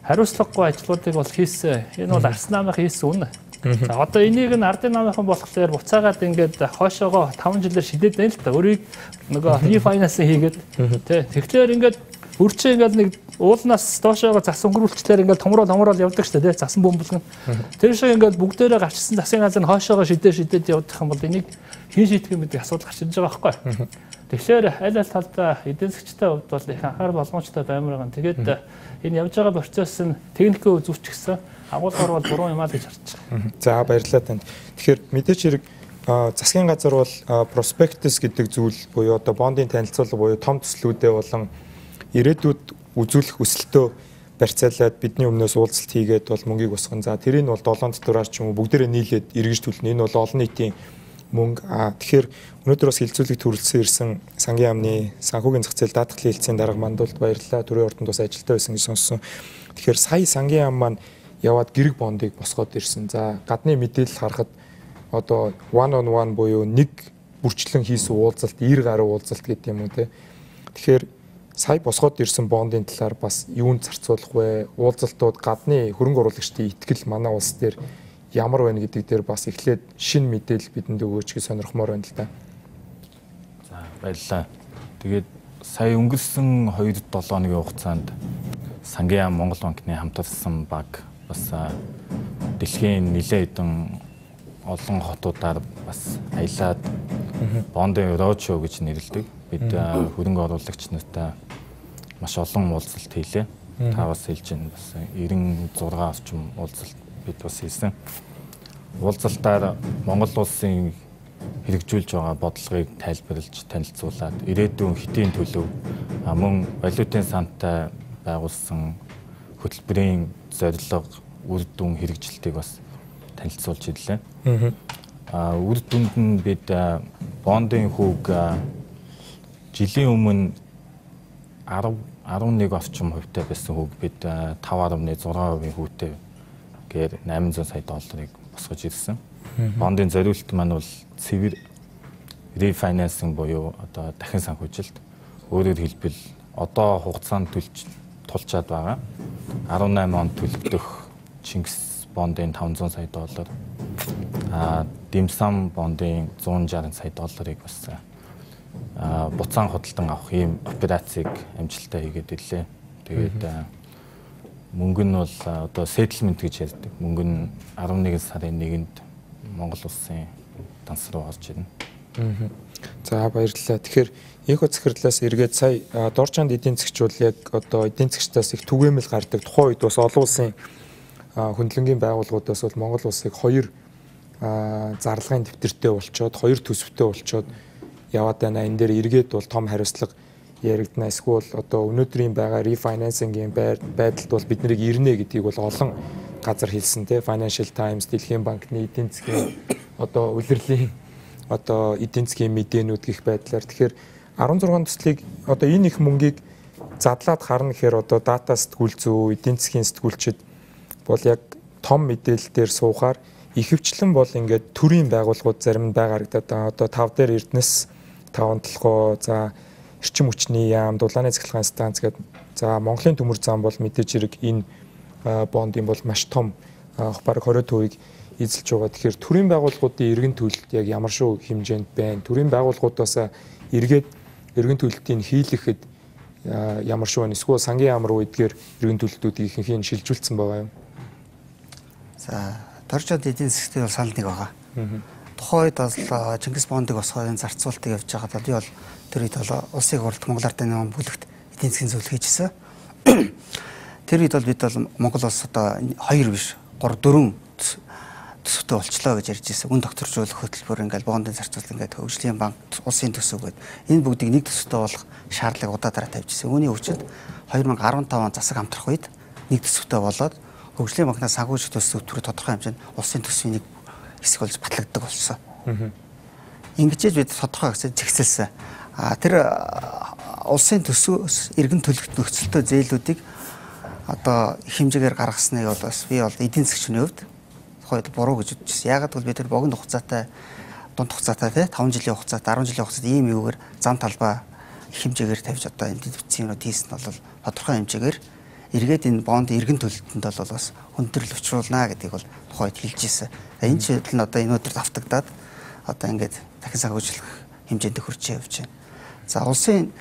хариуцлагагүй ажлуудыг бол хийсэн. Энэ бол Арс намын хийсэн үнэ. За одоо энийг нь ардын намынхан болохоор буцаагаад ингээд хойшоогоо 5 жилээр шидэд байна л да. Өөрийг нөгөө рефайнанс хийгээд тий. Тэгэхээр ингээд үрчээ ингээд нэг уулнаас доошоогоо зас өнгөрүүлчлээр ингээд томрол явдаг шүү дээ. Засан бөмбөлгөн. Тэр шиг ингээд бүгдээрээ гарчсан засгийн газар нь хойшоогоо шидэд явах юм бол энийг хэн шийдэх юм гэдэг асуудал гарч ирж байгаа байхгүй. Тэгэхээр аль талдаа эдийн засгчтай хувьд бол их анхаарал болгоомжтой баймар байгаа. Тэгээд энэ явж байгаа процесс нь техникийн үзүүч гэсэн агуулгаар бол буруу юм аа гэж харж байгаа. За баярлалаа танд. Тэгэхээр мэдээч хэрэг засгийн газар бол проспектус гэдэг зүйл буюу одоо бондын танилцуулга буюу том төслүүдээ болон ирээдүйд үзүүлэх өсөлтөө барьцаалаад бидний өмнөөс уулзалт хийгээд бол мөнгийг босгон. За тэрийг бол 7 дотроос ч юм уу бүгдээрээ нийлээд эргэж төлнө. Энэ бол олон нийтийн мөнгө. Тэгэхээр өнөөдөр бас хилцүүлэг төрөлцсөн ирсэн сангийн яамны санхүүгийн зах зээл даатгалын хэлтсийн дарга мандуулд баярлалаа. Төрийн ордонд бас ажилтаа байсан гэж сонссон. Тэгэхээр сая сангийн яам маань яваад гэрэг бондыг босгоод ирсэн. За гадны мэдээлэл харахад одоо one on one буюу нэг бүрчлэн хийсэн уулзалт, 90 гаруй уулзалт гэдэг юм уу те. Тэгэхээр сая босгоод ирсэн бондын талаар бас юунд зарцуулах вэ? Уулзалтууд гадны хөрөнгө оруулагчдын итгэл манай улс дээр ямар байна гэдэг дээр бас эхлээд шинэ мэдээлэл бидэнд өгөөч гэж сонирхмоор байна л да. За баярлалаа. Тэгээд сая өнгөрсөн 2-7 хоногийн хугацаанд сангийн яам Монгол банкны хамтарсан баг бас дэлхийн нэлээд хэдэн олон хотуудаар бас аялаад бондын роудшоу гэж нэрлэдэг. Бид хөрөнгө оруулагч нартай маш олон уулзалт хийлээ. Та бас хэлж байна бас 96 орчим уулзалт бид бас хийсэн. Уулзалтаар Монгол улсын хэрэгжүүлж байгаа бодлогыг тайлбарлаж танилцуулаад ирээдүйн хэтийн төлөв мөн валютын сантай байгуулсан хөтөлбөрийн зорилго, үр дүн хэрэгжилтийг бас танилцуулж ирлээ. Үр дүнд нь бид бондын хүүг жилийн өмнө 11 орчим хувьтай байсан хүүг бид 5.6% хүүтэй гээр 800 сая долларыг босгож ирсэн. Бондын зориулт маань бол цэвэр рефинансинг буюу одоо дахин санхүүжилт. Өөрөөр хэлбэл одоо хугацаанд тулчаад байгаа 18 онд төлөгдөх Чингис бондын 500 сая доллар, Димсам бондын 160 сая долларыг бас буцаан худалдан авах ийм операцийг амжилттай хийгээд ирлээ. Тэгээд мөнгө нь бол одоо settlement гэж ярьдаг. Мөнгө нь 11 сарын 1-нд Монгол улсын данс руу орж ирнэ. За баярлалаа. Тэгэхээр энэхүү захирлаас эргээд сая Доржинд эдийн засгч бол яг одоо эдийн засгчдаас их түгээмэл гардаг. Тухайн үед бас олон улсын хөндлөнгийн байгууллагуудаас бол Монгол улсыг хоёр зарлагын дэвтэртэй болчоод, хоёр төсөвтэй болчоод яваад байна. Энэ дээр эргээд бол том хариуцлага яригдана. Эсвэл одоо өнөөдрийн байгаа рефинансингийн байдалд бол бид нарыг ирнэ гэдгийг бол олон газар хэлсэн те. Financial Times, Дэлхийн банкны эдийн засгийн одоо улирлын одоо эдийн засгийн мэдээнүүд гэх байдлаар тэгэхээр 16 төслийг одоо энэ их мөнгийг задлаад харна гэхээр одоо дата сэтгүүл зүй, эдийн засгийн сэтгүүлчид бол яг том мэдээлэл дээр суухаар ихэвчлэн бол ингээд төрийн байгууллагууд зарим нь байгаа харагдаад байгаа. Одоо 5 дээр Эрдэнэс 5 толгой, за эрчим хүчний яам, дулааны цахилгаан станц гэдэг. За Монголын төмөр зам бол мэдээж хэрэг энэ бондын бол маш том бараг 20% эзэлж байгаа. Тэгэхээр төрийн байгууллагуудын эргэн төлөлт яг ямар шүү хэмжээнд байна? Төрийн байгууллагуудаас эргээд эргэн төлөлтийг хийлгэхэд ямар шүү вэ? Эсвэл сангийн яам руу эдгээр эргэн төлөлтүүдийг ихэнх нь шилжүүлсэн байгаа юм. За Доржинд эдийн засгийн бол санал нэг байгаа. Тухайн үед бол Чингис бондыг босгохын зарцуултыг явьж байгаад би бол тэр үед бол улсын хурлд Монгол Ардын намын бүлэгт эдийн засгийн зөвлөх хийжсэн. Тэр үед бол бид бол Монгол улс одоо 2 биш 3 4 төсөвтэй болчлоо гэж ярьж ирсэн. Үн докторжуулах хөтөлбөр ингээл бондын зарцуулалт ингээд хөгжлийн банк, улсын төсөв гэдэг. Энэ бүгдийг нэг төсөвтэй болох шаардлага удаа дараа тавьж ирсэн. Үүний хүчинд 2015 он засаг хамтрах үед нэг төсөвтэй болоод хөгжлийн банкнаас санхүүжих төсөв төрөв тодорхой хэмжээнд улсын төсвийн нэг хэсэг болж батлагддаг болсон. Ингэж бид тодорхой хэсэг зэгцэлсэн. Тэр улсын төсвөөс эргэн төлөлт нөхцөлтөө зээлүүдийг одоо хэмжээгээр гаргасныг бол бас би бол эдийн засгчны хувьд хойд буруу гэж үзчихсэн. Яагаад гэвэл бид тэр богино хугацаатай, дунд хугацаатай тий 5 жилийн хугацаат, 10 жилийн хугацаат ийм юугаар зам талбай хэмжээгээр тавьж одоо энэ дэвцгийнүүд хийсэн нь бол тодорхой хэмжээгээр эргээд энэ бонд эргэн төлөлтөнд бол бас хүндрэл учруулна гэдгийг бол тухайд хэлж ирсэн. Энэ жишээл нь одоо энэ өдөрт автагдаад одоо ингээд дахин санхүүжлэх хэмжээнд хүрч явж байна. За улсын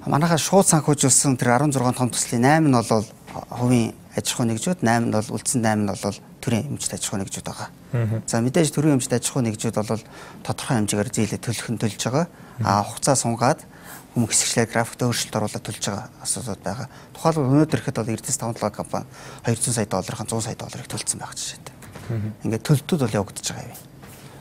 манайхаа шууд санхүүжүүлсэн тэр 16 том төслийн 8 нь бол хувийн аж ахуй нэгжүүд, 8 нь бол үлдсэн 8 нь бол төрийн хэмжээт аж ахуй нэгжүүд байгаа. За мэдээж төрийн хэмжээт аж ахуй нэгжүүд бол тодорхой хэмжээгээр зээлээ төлж байгаа. Хугацаа сунгаад хүмүүс хэсэгчлээ графикт өөрчлөлт оруулаад төлж байгаа асуудал байгаа. Тухайлбал өнөөдөр ихэд бол Эрдэнэс 5 компани 200 сая долларыг 100 сая долларыг төлсөн байх жишээтэй. Ингээд төлөлтүүд бол явагдаж байгаа юм.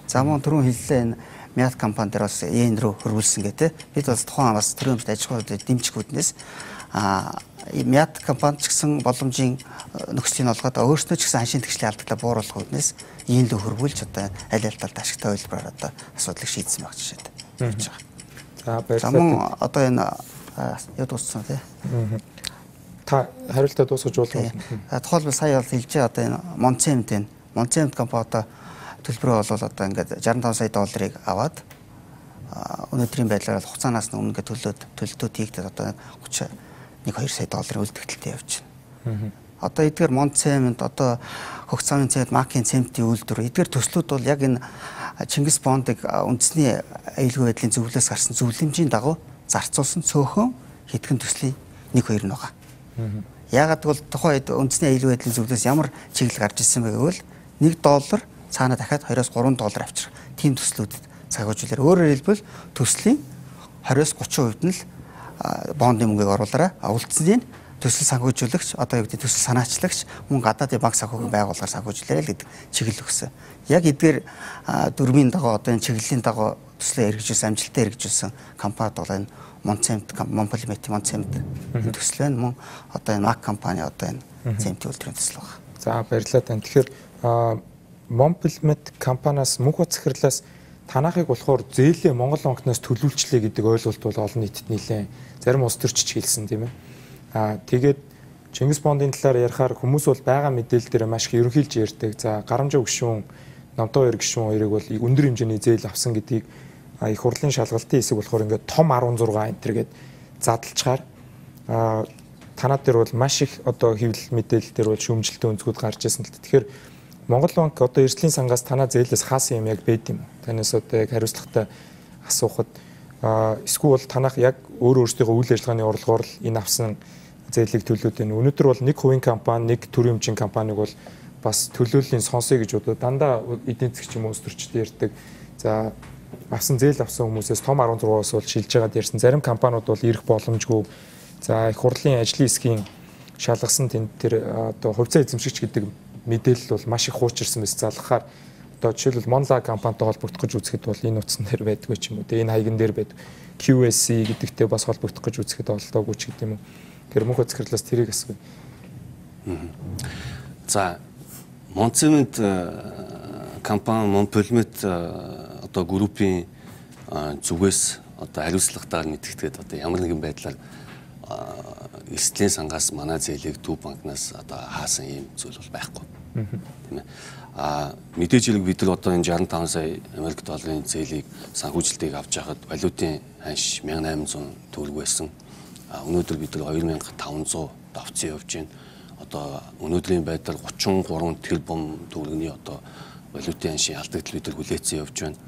За мөн түрүүн хэллээ энэ Мят компани дээр бас yen руу хөрвүүлсэн гэдэг. Бид бас тухайн бас төрийн хэмжээт аж ахуй дэмжих үүднээс Мят компанид ч гэсэн боломжийн нөхцөлийг олгоод өөрснөө ч гэсэн аншийн тэгшлийн алдагтаа бууруулах үүднээс ийм л хөрвүүлж одоо аль аль талд ашигтай хувилбараар одоо асуудлыг шийдсэн байх жишээд явж байгаа. За баярлалаа. Одоо энэ яд дууссан тий. Та хариултаа дуусгаж болно. Тухайлбал сая бол хэлжээ одоо энэ Монцемт энэ Монцемт компани одоо төлбөрөө бол одоо ингээд 65 сая долларыг аваад өнөөдрийн байдлаар хугацаанаас өмнө ингээд төлөлтөө хийгдээд одоо 31-2 сая долларын үлдэгдэлтэй явж байна. Одоо эдгээр Монцемт одоо Хөгцаамын цэд Макийн цемтийн үйлдвэр эдгээр төслүүд бол яг энэ Чингис бондыг үндэсний аюулгүй байдлын зөвлөлөөс гарсан зөвлөмжийн дагуу зарцуулсан цөөхөн хэдхэн төслийн 1-2 нь байгаа. Яагаад гэвэл тухайн үед үндэсний аюулгүй байдлын зөвлөлөөс ямар чиглэл гарч ирсэн бэ гэвэл $1 цаана дахиад 2-3 доллар авчрах тийм төслүүдэд цагаажуулаар. Өөрөөр хэлбэл төслийн 20-30% нь л бондын мөнгийг оруулаарай. Үлдсэний төсөл санхүүжуулагч одоо юу гэдэг төсөл санаачлагч мөн гадаадын банк санхүүгийн байгууллагаар санхүүжүүлээрэй л гэдэг чиглэл өгсөн. Яг эдгээр дөрмийн дагуу одоо энэ чиглэлийн дагуу төслөө хэрэгжүүлсэн амжилттай хэрэгжүүлсэн компанид бол энэ Монцемт Монполимет Монцемт төсөл байна. Мөн одоо энэ Мак компани одоо энэ цемтийн үйлдвэрийн төсөл байна. За баярлалаа тань. Тэгэхээр Монполимет компаниас мөнх бат захирлаас танахыг болохоор зээлээ Монгол банкнаас төлөвлөлчлээ гэдэг ойлголт бол олон нийтэд нэлээд зарим улс төрчч хэлсэн тийм ээ. Тэгээд Чингис бондын талаар ярихаар хүмүүс бол байгаа мэдээлэл дээр маш их ерөнхийлж ярьдаг. За Гарамжаа гүшүүн, Намдоо 2 гүшүүн хоёрыг бол өндөр хэмжээний зээл авсан гэдгийг их хурлын шалгалтын хэсэг болохоор ингээд том 16 энтер гээд задлчаар танад дээр бол маш их одоо хэвлэл мэдээлэл дээр бол шүүмжлэлтэй өнцгүүд гарч ирсэн л та. Тэгэхээр Монгол банк одоо эрсдлийн сангаас танаа зээлээс хаасан юм яг байд юм уу? Танаас одоо яг хариуцлагатай асуухад эсвэл танах яг өөрсдийнхөө үйл ажиллагааны урлагаар л энэ авсан зээлийг төлөөд байна. Өнөөдөр бол нэг хувийн компани, нэг төрийн хэмжээний компаниг бол бас төлөөллийн сонсоё гэж бодоод дандаа эдийн засгч юм уус төрчтэй ярьдаг. За авсан зээл авсан хүмүүсээс том 16-аас бол шилж байгаад ярьсан. Зарим компаниуд бол ирэх боломжгүй. За их хурлын ажлын хэсгийн шалгасан тэнд тэр одоо хувьцаа эзэмшигч гэдэг мэдээлэл бол маш их хуучирсан байсан. Залхахаар одоо жишээлбэл Монла компанитай холбогдох гэж үзэхэд бол энэ утсан дээр байдгүй ч юм уу. Тэгээ энэ хаягн дээр байдаг. QSC гэдэгтэй бас холбогдох гэж үзэхэд олдоогүй ч гэдэм юм. Тэр мөнх захирлаас тэрийг асууя. За Монцемент компани Монполимет одоо группийн зүгээс одоо хариуцлагатаар мэдгэдэг одоо ямар нэгэн байдлаар эрсдлийн сангаас манай зээлийг Төв банкнаас одоо хаасан юм зүйл бол байхгүй. Тийм ээ. Мэдээж хэрэг бид нар одоо энэ 65 сая Америк долларын зээлийг санхүүжилтийг авч байхад валютын ханш 1800 төгрөг байсан. Өнөөдөр бид нар 2500 давцсан явж байна. Одоо өнөөдрийн байдлаар 33 тэрбум төгрөгийн одоо валютын ханшийн алдагдал бид нар хүлээцэн явж байна.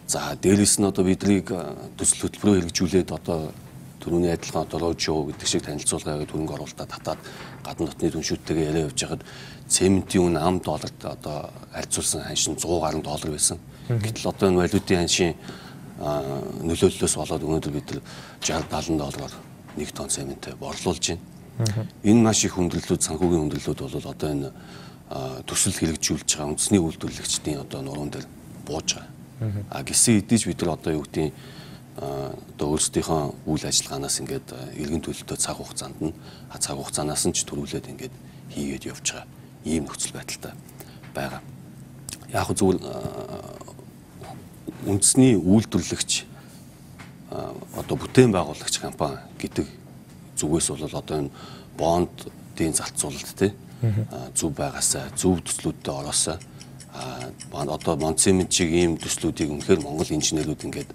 За дээрээс нь одоо биднийг төсөл хөтөлбөрөөр хэрэгжүүлээд одоо түрүүний адилхан одоо роуд-шоу гэдэг шиг танилцуулгаа гэдэг хөрөнгө оруулалтаа татаад гадна дотны түншүүдтэйгээ яриа явж байхад цементийн үн $10 одоо харьцуулсан ханш нь $100 гаруй байсан. Гэтэл одоо энэ валютын ханшийн нөлөөллөөс болоод өнөөдөр бид нар $60-70 1 тонн цементээ борлуулж байна. Энэ маш их хүндрэлүүд санхүүгийн хүндрэлүүд бол одоо энэ төсөл хэрэгжүүлж байгаа үндэсний үйлдвэрлэгчдийн одоо нуруунд дээр бууж байгаа. Гисэн хэдий ч бид нар одоо юу гэдгийг одоо өөрсдийнхөө үйл ажиллагаанаас ингээд эргэн төлөлтөө цаг хугацаанд нь цаг хугацаанаас нь ч төрүүлээд ингээд хийгээд явж байгаа ийм нөхцөл байдалтай байгаа. Яг хөө зөвхөн үндэсний үйлдвэрлэгч одоо бүтээн байгуулагч компани гэдэг зүгээс бол одоо энэ бондын зарцуулалт тий зөв байгаасаа зөв төслүүдтэй ороосоо одоо Монцемент шиг ийм төслүүдийг үнэхээр Монгол инженерүүд ингээд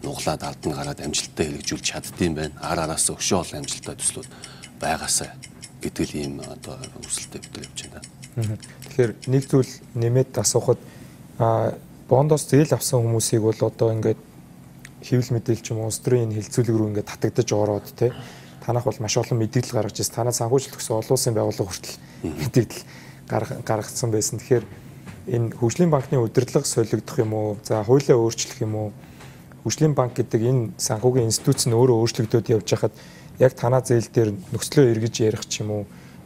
нуглаад алдан гараад амжилттай хэрэгжүүлж чаддсан байна. Араас өшөө олон амжилттай төслүүд байгаасаа гэдэг л ийм одоо хүсэлтэд бид нар явж байна. Тэгэхээр нэг зүйл нэмээд асуухад бондоос зээл авсан хүмүүсийг бол одоо ингээд хэвлэл мэдээлэл ч юм уу улс төрийн хилцүүлэг рүү ингээд татагдаж ороод тий танах бол маш олон мэдээлэл гаргаж ирсэн. Танаа санхүүжилт өгсөн олон улсын байгууллага хүртэл мэдээлэл гаргацсан байсан. Тэгэхээр энэ хөгжлийн банкны удирдлага солигдох юм уу? За хуулиа өөрчлөх юм уу? Хөгжлийн банк гэдэг энэ санхүүгийн институт нь өөрөө өөрчлөгдөд явж байхад яг танаа зээл дээр нөхцлөө эргэж ярих ч юм уу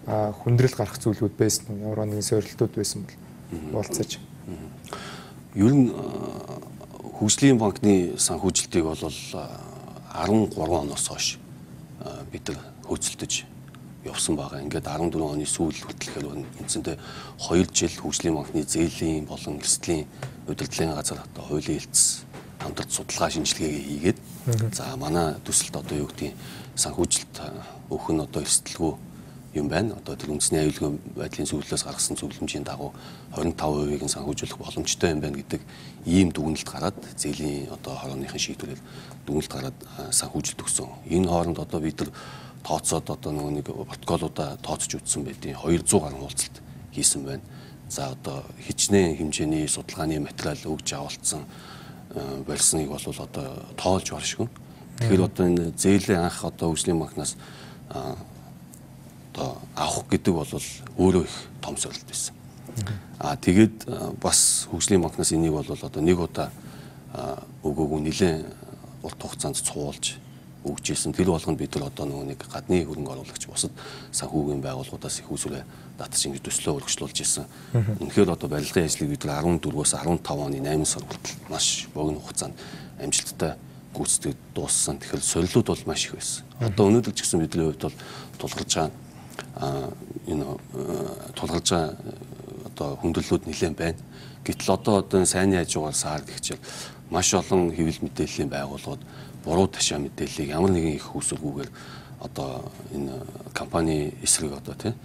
хүндрэл гарах зүйлүүд байсан уу? Ямар нэгэн сорилтууд байсан бол уулзаж. Ер нь хөгжлийн банкны санхүүжилтийг бол 13 оноос хойш бид нар хөөцөлдөж явсан байгаа. Ингээд 14 оны сүүл хүртэл эндсэндээ 2 жил хөгжлийн банкны зээлийн болон эрсдлийн удирдлагын газар одоо хуулийн хэлтс хамтарч судалгаа шинжилгээгээ хийгээд за манай төсөлд одоо юу гэдгийг санхүүжилт өөх нь одоо эрсдэлгүй юм байна. Одоо тэр үндэсний аюулгүй байдлын зөвлөлөөс гаргасан зөвлөмжийн дагуу 25%-ийг нь санхүүжүүлэх боломжтой юм байна гэдэг ийм дүгнэлт гараад зээлийн одоо хорооныхын шийдвэрээр дүгнэлт гараад санхүүжилт өгсөн. Энэ хооронд одоо бид нар тооцоод одоо нэг протоколуудаа тооцож үзсэн байдیں۔ 200 гаруй уулзалт хийсэн байна. За одоо хичнээн хэмжээний судалгааны материал өгж авалцсан барьсныг бол одоо тоолж баршгүй. Тэгэхээр одоо энэ зээлийн анх одоо хөгжлийн банкнаас одоо авах гэдэг бол өөрөө их том сорилт байсан. Тэгээд бас хөгжлийн банкнаас энийг бол одоо нэг удаа өгөөгүй нэлээд урт хугацаанд цуулж өгчээсэн. Тэр болгонд бид нар одоо нэг гадны хөрөнгө оруулагч бусад санхүүгийн байгууллагуудаас их усүрэ татж ингэж төслөө өргөжлүүлж ирсэн. Үнэхээр одоо барилгын ажлыг бид нар 14-өөс 15 оны 8 сар хүртэл маш богино хугацаанд амжилттай гүйцэтгэж дууссан. Тэгэхээр сорилууд бол маш их байсан. Одоо өнөөдөр ч гэсэн бидний хувьд бол тулгарч байгаа одоо хөндлөлүүд нэлээд байна. Гэтэл одоо сайн хажуугаар саар гихчээр маш олон хэвлэл мэдээллийн байгууллагууд буруу ташаа мэдээллийг ямар нэгэн их үүсэлгүйгээр одоо энэ компани эсрэг одоо тийм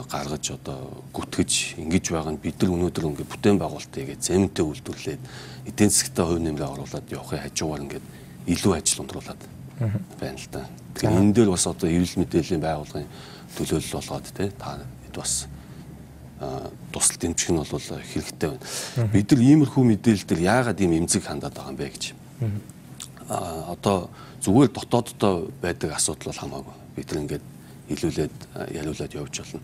гаргаж одоо гүтгэж ингэж байгаа нь бид нар өнөөдөр ингээд бүтээн байгуулалтыг зэмэнтэй үйлдвэрлээд эдийн засгтаа хувь нэмрээ оруулаад явахын хажуугаар ингээд илүү ажил унтруулад байна л да. Тэгэхээр энэ дээр бас одоо хэвлэл мэдээллийн байгууллагын төлөөлөл болгоод тийм та бас тусал дэмжих нь бол хэрэгтэй байна. Бид нар иймэрхүү мэдээлэл дээр яагаад ийм эмзэг хандаад байгаа юм бэ гэж. Одоо зүгээр дотооддоо байдаг асуудал бол хамаагүй. Бид нар ингээд илүүлээд яриулаад явж болно.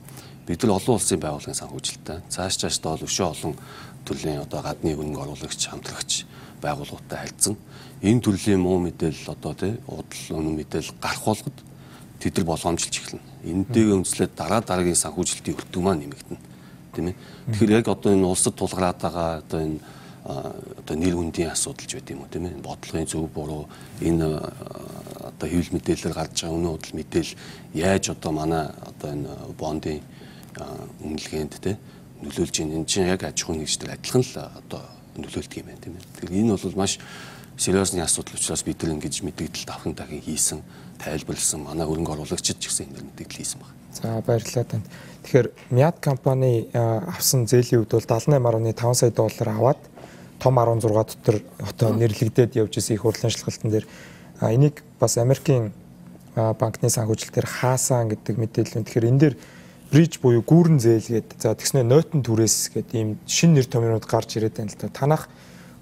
Бид нар олон улсын байгууллагын санхүүжилттэй цаашдаа бол өшөө олон төрлийн одоо гадны хөрөнгө оруулагч хамтрагч байгууллагуудтай харьцсан. Энэ төрлийн муу мэдээлэл одоо тий удал үнэн мэдээлэл гарах болгод тэд нар болгоомжилж эхэлнэ. Энэтэйгээ үндэслээд дараагийн санхүүжилтийн өртөг маань нэмэгдэнэ. Тийм ээ. Тэгэхээр яг одоо энэ улсад тулгараад байгаа одоо энэ одоо нэр хүндийн асуудалж байт юм уу тийм ээ. Бодлогын зөв буруу энэ одоо хэвлэл мэдээлэлээр гарч байгаа үнэн удал мэдээлэл яаж одоо манай одоо энэ бондын үнэлгээнд тийм нөлөөлж ийн энэ чинь яг аж ахуйн нэгжтэй адилхан л одоо нөлөөлдөг юм байна тийм ээ. Тэгэхээр энэ бол маш сериосны асуудал учраас бид нар ингэж мэдээлэл давхан дахин хийсэн, тайлбарлсан манай хөрөнгө оруулагчид ч гэсэн энэ мэдээлэл хийсэн байна. За баярлалаа танд. Тэгэхээр Мяд компани авсан зээлийн хувьд бол 78.5 сая доллар аваад том 16 дотор одоо нэрлэгдээд явж исэн их хурлын шалгалтын дээр энийг бас Америкийн банкны санхүүжилтээр хаасан гэдэг мэдээлэл. Тэгэхээр энэ дээр бриж буюу гүүрэн зээл гэдэг. За тэгснэ нойтон түрээс гэдэг ийм шинэ нэр томьёонууд гарч ирээд байна л да. Танах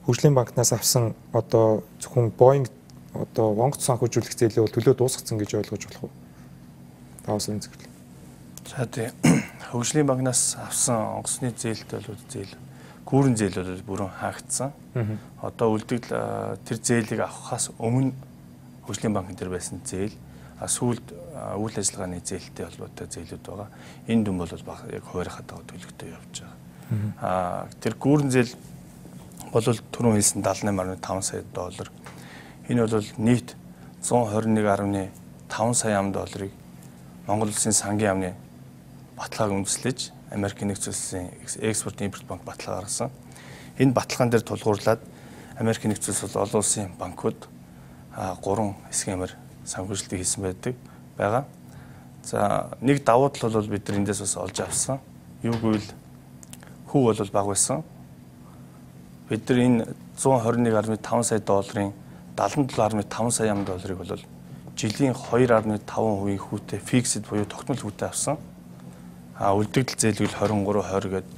хөгжлийн банкнаас авсан одоо зөвхөн Boeing одоо онгоц санхүүжүүлэх зээлээ бол төлөө дуусгацсан гэж ойлгож болох уу? Таасан зөвлөл. За тийм хөгжлийн банкнаас авсан онгоцны зээлт бол гүүрэн зээл бол бүрэн хаагдсан. Одоо үлдэгдэл тэр зээлийг авахаас өмнө хөгжлийн банкн дээр байсан зээл сүүлд үйл ажиллагааны зээлтэй холбоотой зээлүүд байгаа. Энэ дүн бол яг хуваарихад байгаа төлөвтэй явж байгаа. Тэр гүүрэн зээл бол түрүүн хэлсэн 78.5 сая доллар. Энэ бол нийт 121.5 сая ам долларыг Монгол Улсын сангийн яамны баталгааг үндэслэж Америкийн нэгдсэн улсын экспорт импорт банк баталгаа гаргасан. Энэ баталгаан дээр тулгуурлаад Америкийн нэгдсэн улс олон улсын банкуд 3 схемээр санхүүжилтийг хийсэн байгаа. За нэг давуу тал бол бид нар эндээс бас олж авсан. Юу гэвэл хүү бол бага байсан. Бид нар энэ 121.5 сая долларын 77.5 сая долларыг бол жилийн 2.5% хүүтэй фиксд буюу тогтмол хүүтэй авсан. Үлдэгдэл зээлгүй 23-20 гээд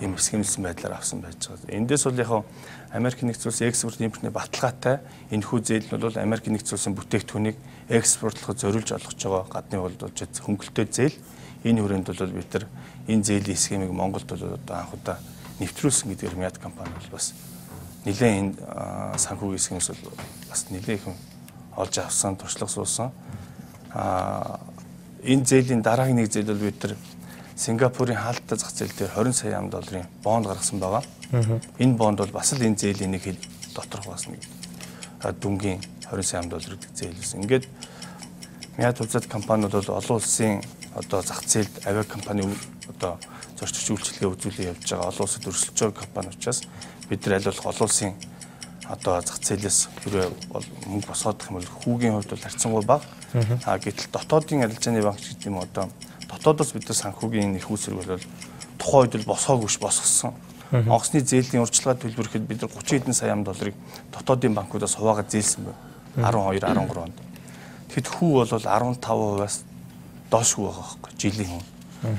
ийм хэсгэмлсэн байдлаар авсан байж байгаа. Эндээс бол яг Америкийн нэгдсэн улсын экспорт импортны баталгаатай энэ хүү зээл нь бол Америкийн нэгдсэн улсын бүтээгдэхүүнийг экспортлоход зориулж олгож байгаа гадны боловч хөнгөлөлтөө зээл. Энэ хүрээнд бол бид нар энэ зээлийн схемийг Монголд бол одоо анх удаа нэвтрүүлсэн гэдгээр Мяд компани бол бас нэлээд энэ санхүүгийн схемээс бол бас нэлээд их олж авсан, туршлага суусан. Энэ зээлийн дараагийн нэг зээл бол бид нар Сингапурын хаалттай зах зээл дээр 20 сая долларын бонд гаргасан байгаа. Энэ бонд бол бас л энэ зээлийн нэг доторх бас нэг дүнгийн 20 сая доллар гэдэг зээл байсан. Ингээд Мяд хувьцат компаниуд бол олон улсын одоо зах зээлд авиа компани одоо зорчигч үйлчлэгээ үзүүлэн явж байгаа олон улсад өрсөлдөж байгаа компани учраас бид нар аль болох олон улсын одоо зах зээлээс хэрэг мөнгө босгоодох юм бол хүүгийн хувьд бол харьцангуй бага. Гэтэл дотоодын арилжааны банк гэдэг юм одоо дотоодоос бид нар санхүүгийн их үүсвэр бол тухайн үед бол босгоогүй босгосон. Онгоцны зээлийн урьдчилгаа төлбөрөхэд бид нар 30 хэдэн сая долларыг дотоодын банкудаас хуваагаад зээлсэн байна. 12, 13 онд. Тэгэхэд хүү бол 15%-аас доошгүй байгаа байхгүй жилийн хүн.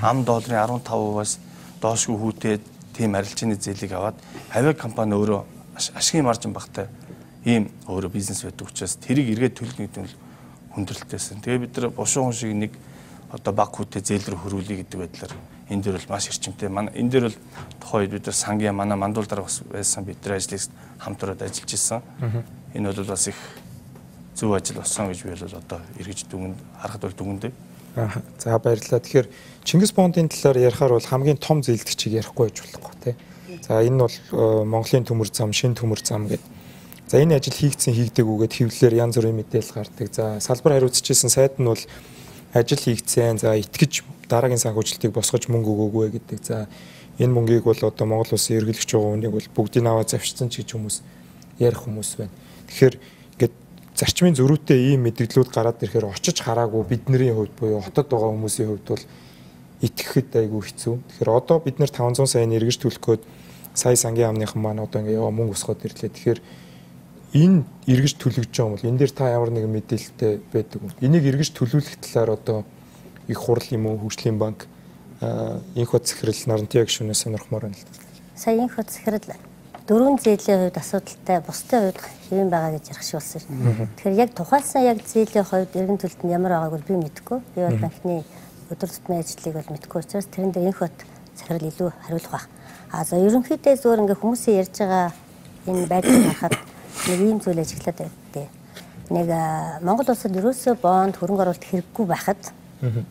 Ам долларын 15%-аас доошгүй хүүтэй тийм арилжааны зээлийг аваад авиа компани өөрөө ашигын маржин багтай ийм өөрөө бизнес байдаг учраас тэрийг эргээд төлнө гэдэг нь хүндрэлтэйсэн. Тэгээ бид нар бушуу хүн шиг нэг одоо баг хүүтэй зээл рүү хөрвүүлье гэдэг байдлаар энэ дээр бол маш эрчимтэй. Энэ дээр бол тухайд бид нар сангийн манай мандуул дараа бас байсан бид нар ажлыг хамтраад ажиллаж исэн. Энэ бол бас их зөв ажил болсон гэж би бол одоо эргэж дүгнэнд харахад бол дүгнэдэг. За баярлалаа. Тэгэхээр Чингис бондын талаар ярихаар бол хамгийн том зээлдэгчийг ярихгүй байж болохгүй тий. За энэ бол Монголын төмөр зам, шинэ төмөр зам гэдэг. За энэ ажил хийгдэггүйгээд хэвлэлээр янз бүрийн мэдээлэл гардаг. За салбар хариуцчихсэн сайд нь бол ажил хийгдсэн. За итгэж дараагийн санхүүжилтийг босгож мөнгө өгөөгүй гэдэг. За энэ мөнгийг бол одоо Монгол улсын эргэлж байгаа хүнийг бол бүгдийг аваад завшсан ч гэж хүмүүс ярих хүмүүс байна. Тэгэхээр ингээд зарчмын зөрүүтэй ийм мэдээлэлүүд гараад ирэхээр очиж хараагүй бидний хувьд буюу хотод байгаа хүмүүсийн хувьд бол итгэхэд айгүй хэцүү. Тэгэхээр одоо бид нэр 500 сая эргэж төлөхөд сая сангийн амныхан маань одоо ингээ мөнгө өсгөөд ирлээ. Тэгэхээр энэ эргэж төлөгдөж байгаа юм бол энэ дээр та ямар нэгэн мэдээлэлтэй байдаг вэ? Энийг эргэж төлөвлөх талаар одоо их хурл юм уу, хөгжлийн банк, инх хот захирал, Нарантын гишүүнээс сонирхмоор байна л да. Сая инх хот захирал дөрвөн зээлийн хувьд асуудалтай, бусдын хувьд хэвэн байгаа гэж ярих шиг болсон шин. Тэгэхээр яг тухайлсан яг зээлийн хувьд эргэн төлөлтөнд ямар байгааг бол би мэдэхгүй. Би бол банкны өдөр тутмын ажлыг бол мэдэхгүй учраас тэрэн дээр инх хот захирал илүү хариулах байх. За ерөнхийдөө зөвөр ингээ хүмүүсийн ярьж байгаа энэ байдлыг харахад нэг ийм зүйл ажиглаад байдаг. Нэг Монгол улсад ерөөсөө бонд хөрөнгө оруулалт хэрэггүй байхад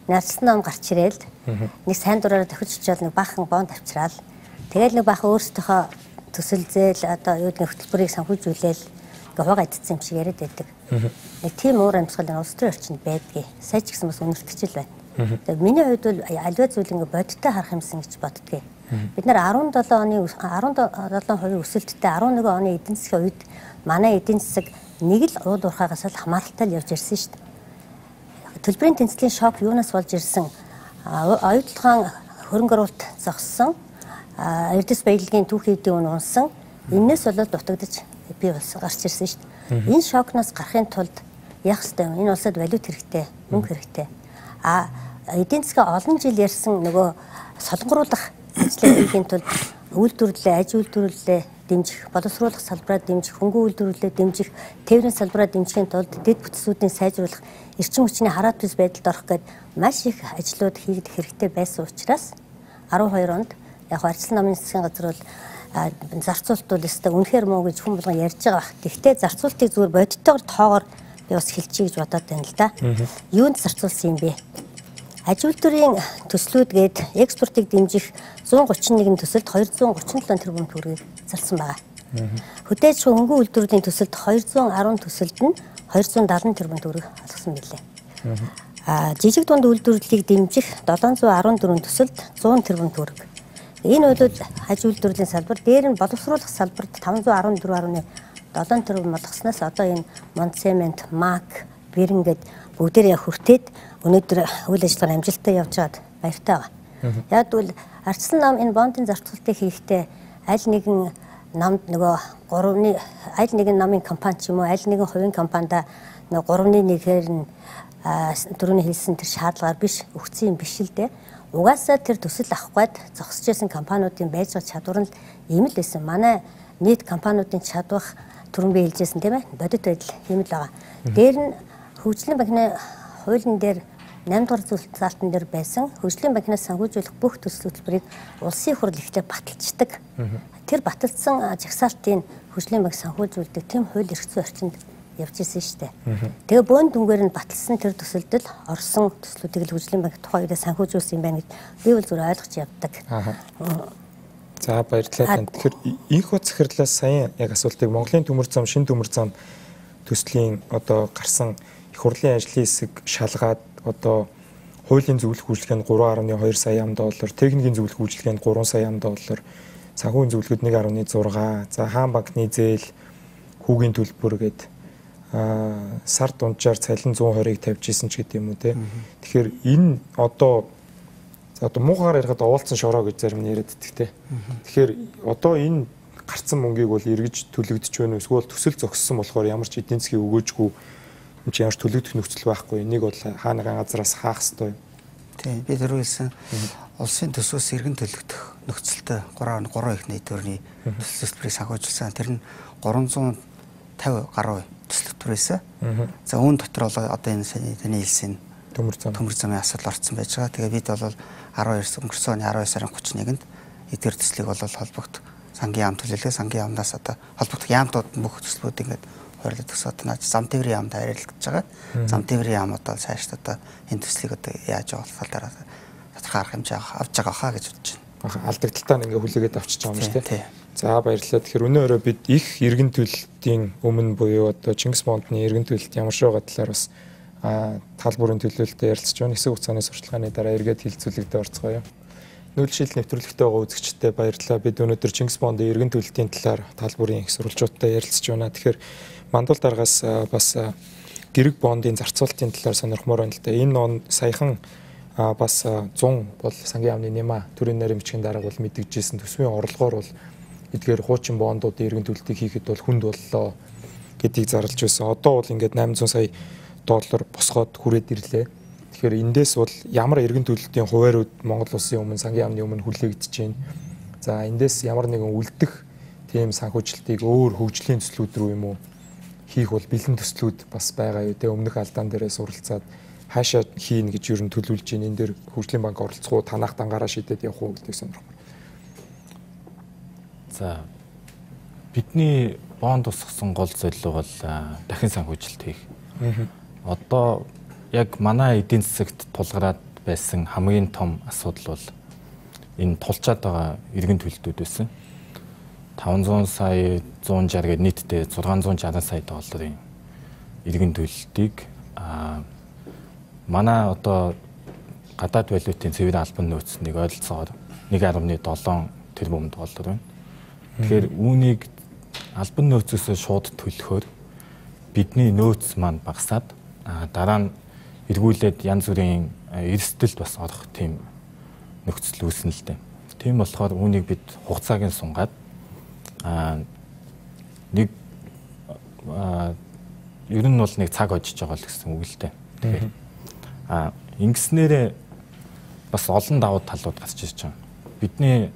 наацсан ном гарч ирээл нэг сайн дураараа тохиж очиод нэг баахан бонд авчраал. Тэгэл нэг баахан өөрсдийнхөө төсөл зээл одоо юу гэдэг хөтөлбөрийг санхүүжүүлээл ингээ хугаа идсэн юм шиг яриад байдаг. Нэг тийм уур амьсгал энэ улс төрийн орчинд байдгийг сая ч гэсэн бас үнэлтгэж л байна. Тэгээд миний хувьд бол аливаа зүйл ингээ бодиттой харах юмсан гэж боддгийг. Бид нар 17 оны 17% өсөлттэй 11 оны эдийн засгийн үед манай эдийн засаг нэг л уул уурхаагаас л хамааралтай л явж ирсэн шүү дээ. Төлбөрийн тэнцлийн шок юунаас болж ирсэн? Оюутлогын хөрөнгө оруулалт зогссон, эрдэс баялагын түүхий эдийн үн унсан. Энээс болоод дутагдаж бий болсон гарч ирсэн шүү дээ. Энэ шокноос гарахын тулд яах ёстой юм? Энэ улсад валют хэрэгтэй, мөнгө хэрэгтэй. Эдийн засгийн олон жил ярьсан нөгөө солонгоруулах ажлыг хийхин тулд үйлдвэрлэлээ, аж үйлдвэрлэлээ дэмжих, боловсруулах салбараа дэмжих, хөнгөн үйлдвэрлэлээ дэмжих, тээврийн салбараа дэмжихийн тулд дэд бүтцүүдийн сайжруулах, эрчим хүчний хараат бис байдалд орох гээд маш их ажлууд хийгдэх хэрэгтэй байсан учраас 12 онд яг арчил намын засгийн газар бол зарцуулалт бол өстой үнэхээр муу гэж хүн болгон ярьж байгаа бах. Гэхдээ зарцуулалтыг зүгээр бодиттойгоор тоогоор би бас хэлчихье гэж бодоод байна л да. Юунд зарцуулсан юм бэ? Аж үйлдвэрийн төслүүд гээд экспортыг дэмжих 131 төсөлд 237 тэрбум төгрөгийг зарсан байгаа. Хөдөөж хөнгөн үйлдвэрлэлийн төсөлд 210 төсөлд нь 270 тэрбум төгрөг олгосон билээ. Жижиг дунд үйлдвэрлэлийг дэмжих 714 төсөлд 100 тэрбум төгрөг. Энэ үйлдэл аж үйлдвэрлэлийн салбар дээр нь боловсруулах салбарт 514.7 тэрбум олгосноос одоо энэ Монцемент, МАК, Бэрэн гээд бүгдээрээ хүртээд өнөөдөр үйл ажиллагаа амжилттай явж байгаад баяртай байгаа. Яг бол Арчсан нам энэ бондын зарцуулалтыг хийхдээ аль нэгэн намд нөгөө 3-ны аль нэгэн намын компани ч юм уу аль нэгэн хувийн компанида нөгөө 3-1-ээр нь дөрөвний хэлсэн тэр шаардлагаар биш өгсөн юм биш л дээ. Угаасаа тэр төсөл авах гээд зогсож байсан компаниудын байж байгаа чадвар нь ийм л байсан. Манай нийт компаниудын чадвах түрүүн би хэлжсэн тийм ээ. Бодит байдал ийм л байгаа. Дээр нь хөгжлийн банкны хуулийн дээр 8 дугаар залтан дээр байсан хөгжлийн банкнаас санхүүжүүлэх бүх төсөл хөтөлбөрийг улсын хурл ихтэй баталцдаг. Тэр баталсан жагсаалтын хөгжлийн банк санхүүжүүлдэг тийм хууль эрх зүйн орчинд явж ирсэн шүү дээ. Тэгээ бөөн дүнгээр нь баталсан тэр төсөлдөл орсон төслүүдийг л хөгжлийн банк тухайн үедээ санхүүжүүлсэн юм байна гэж би бол зөв ойлгож явдаг. За баярлалаа. Тэгэхээр инх хот захирлаас сая яг асуултыг Монголын төмөр зам, шинэ төмөр зам төслийн одоо гарсан их хурлын ажлын хэсэг шалгаад одоо хуулийн зөвлөх үйлчлэгэнд 3.2 сая $, техникийн зөвлөх үйлчлэгэнд 3 сая $, санхүүгийн зөвлөхөд 1.6, за хаан банкны зээл, хүүгийн төлбөр гээд сар дунджаар цалин 120-ыг тавьж исэн ч гэдэг юм уу те. Тэгэхээр энэ одоо муугаар ярихад овоолцсон шороо гэж зарим нь яриад идэх те. Тэгэхээр одоо энэ гарцсан мөнгийг бол эргэж төлөгдөж байна уу эсвэл төсөл зогссон болохоор ямар ч эдийн засгийн өгөөжгүй юм чи ямар ч төлөгдөх нөхцөл байхгүй. Энийг бол хаа нэгэн газараас хаах хэрэгтэй. Тийм би түрүү хэлсэн улсын төсвөөс эргэн төлөгдөх нөхцөлтэй 3.3 их нийт төгрөгийн төсөл төлбөрийг санхүүжүүлсэн. Тэр нь 350 гаруй төсөл төлбөр байсан. За үүн дотор бол одоо энэ таны хэлсэн төмөр замын асуудал орцсон байж байгаа. Тэгээ бид бол 12 сарын 31-нд эдгээр төслийг бол холбогд сангийн яам төлөвлөгөө сангийн яамнаас одоо холбогдох яамтууд бүх төслүүд ингээд хойрлоод төгсөд нааж зам тээврийн яамд харилцаж байгаа. Зам тээврийн яам одоо цааш одоо энэ төслийг одоо яаж явуулах талаар тодорхой арга хэмжээ авч байгаа хаа гэж бодож байна. Алдагдaltaа ингээ хүлээгээд авчиж байгаа юм шүү дээ. За баярлалаа. Тэгэхээр өнөө өрөө бид их эргэн төлөлтийн өмнө буюу одоо Чингис Бондны эргэн төлөлт ямар шоуга талаар бас тал бүрийн төлөөлөлтөд ярилцж байна. Хэсэг хугацааны сурчлагын дараа эргээд хилцүүлэгдээ орцгоё. Нүүлшил нэвтрүүлэгтэй байгаа үзэгчдээ баярлалаа. Бид өнөөдөр Чингис Бондын эргэн төлөлтийн талаар тал бүрийн их сурвалжуудтай ярилцж байна. Тэгэхээр мандуул дараагаас бас гэрэг бондын зарцуулалтын талаар сонирхмоор байна л да. Энэ он саяхан бас 100 бол сангийн яамны нэмаа төрийн нарийн бичгийн дарга бол мэдэгжсэн төсвийн орлогоор бол эдгээр хуучин бондуудын эргэн төлөлтийг хийхэд бол хүнд боллоо гэдгийг зарлж байсан. Одоо бол ингээд $800 сая босгоод хүрээд ирлээ. Тэгэхээр эндээс бол ямар эргэн төлөлтийн хуваарууд Монгол улсын өмнө сангийн яамны өмнө хүлээгдэж байна. За эндээс ямар нэгэн үлдэх тийм санхүүжилтийг өөр хөгжлийн төслүүд рүү юм уу хийх бол бэлэн төслүүд бас байгаа юу те. Өмнөх алдаан дээрээ суралцаад хаашаа хийн гэж юу н төлөвлөж байна. Энэ дээр хөгжлийн банк оролцох уу, танах дангаараа шийдээд явах уу гэдгийг сонирхмаар. За бидний бонд усгсан гол зорилго бол дахин санхүүжилт хийх. Одоо яг манай эдийн засагт тулгараад байсан хамгийн том асуудал бол энэ тулчаад байгаа эргэн төлөлтүүд байсан. 500 сая 160 гээд нийтдээ $660 сая эргэн төлөлтийг манай одоо гадаад валютын цэвэр албан нөөцнийг ойролцоогоор 1.7 тэрбумд доллар байна. Тэгэхээр үүнийг албан нөөцөөсөө шууд төлөхөөр бидний нөөц маань багасаад дараа нь эргүүлээд янз бүрийн эрсдэлд бас орох тийм нөхцөл үүснэ л дээ. Тийм болохоор үүнийг бид хугацааг нь сунгаад нэг ер нь бол нэг цаг очиж байгаа л гэсэн үг л дээ. Тэгэхээр ингэснээрээ бас олон давуу талууд гарч ирж байгаа. Бидний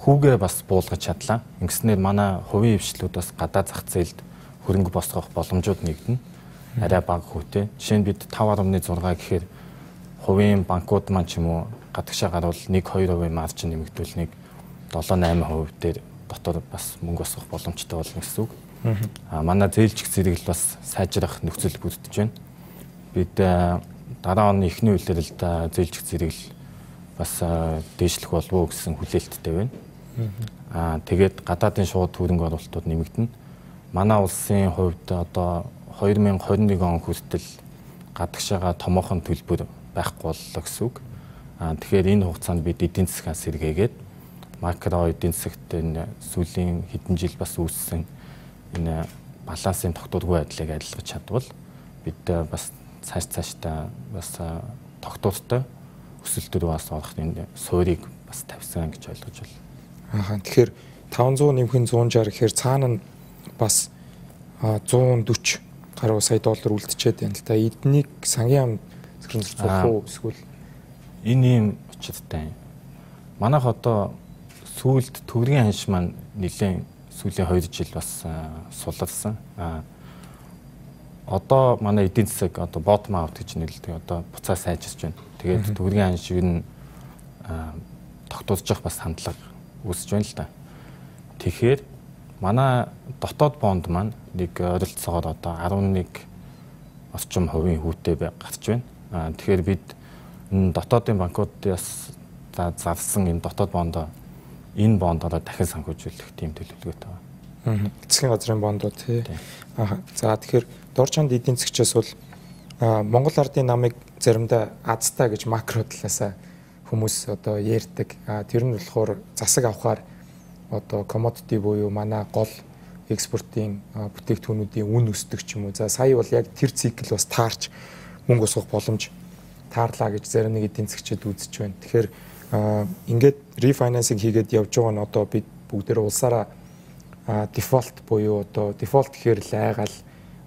хүүгээ бас буулгаж чадлаа. Ингэснээр манай хувийн хвшлүүд бас гадаад зах зээлд хөрөнгө босгох боломжууд нэгдэнэ. Арай бага хүүтэй. Жишээ нь бид 5.6 гэхээр хувийн банкуд маань ч юм уу гадагшаа гарвал 1-2% маржин нэмэгдүүл нэг 7-8% дээр дотор бас мөнгө босгох боломжтой болно гэсэн үг. Манай зээлжих зэрэг л бас сайжрах нөхцөл бүрдэж байна. Бид дараа оны эхний үеэр л да зээлжих зэрэг л бас дээшлэх болов уу гэсэн хүлээлттэй байна. Тэгээд гадаадын шууд хөрөнгө оруулалтууд нэмэгдэнэ. Манай улсын хувьд одоо 2021 он хүртэл гадагшаага томоохон төлбөр байхгүй боллоо гэсэн үг. Тэгэхээр энэ хугацаанд бид эдийн засгаас сэргээгээд макро эдийн засагт энэ сүүлийн хэдэн жил бас үүссэн энэ балансын тогтворгүй байдлыг арилгаж чадвал бид бас цаашдаа бас тогтвортой өсөлтөөр бас орох энэ суурийг бас тавьсан гэж ойлгож байна. Тэгэхээр 500 нэмэх нь 160 гэхээр цаана нь бас 140 гаруй сая доллар үлдчихэд байна л та. Эднийг сангийн яам сэрэмжлүүлэх уу эсвэл энэ юм учиртай. Манайх одоо сүүлд төгрөгийн ханш маань нэлээд сүүлийн 2 жил бас суларсан. Одоо манай эдийн засаг одоо bottom out гэж нэрлэдэг. Одоо буцаа сайжирч байна. Тэгээд төгрөгийн ханш юу н тогтворж бас хандлага үүсэж байна л да. Тэгэхээр манай дотоод бонд маань нэг ойролцоогоор одоо 11 орчим хувийн хүүтэй гарч байна. Тэгэхээр бид энэ дотоодын банкудаас зарсан энэ дотоод бондоо энэ бондороо дахин санхүүжүүлэх тийм төлөвлөгөөтэй байна. Засгийн газрын бондууд тий. За тэгэхээр дор чанд эдийн засгчаас бол Монгол ардын намыг заримдаа азтай гэж макро талаасаа хүмүүс одоо ярьдаг. Тэр нь болохоор засаг авахаар одоо commodity буюу манай гол экспортын бүтээгдэхүүнүүдийн үн өсдөг ч юм уу. За сая бол яг тэр цикл бас таарч мөнгө усгах боломж таарлаа гэж зарим нэг эдийн засгчид үзэж байна. Тэгэхээр ингээд рефинансинг хийгээд явж байгаа нь одоо бид бүгдээ улсаараа дефолт буюу одоо дефолт гэхээр л айгаал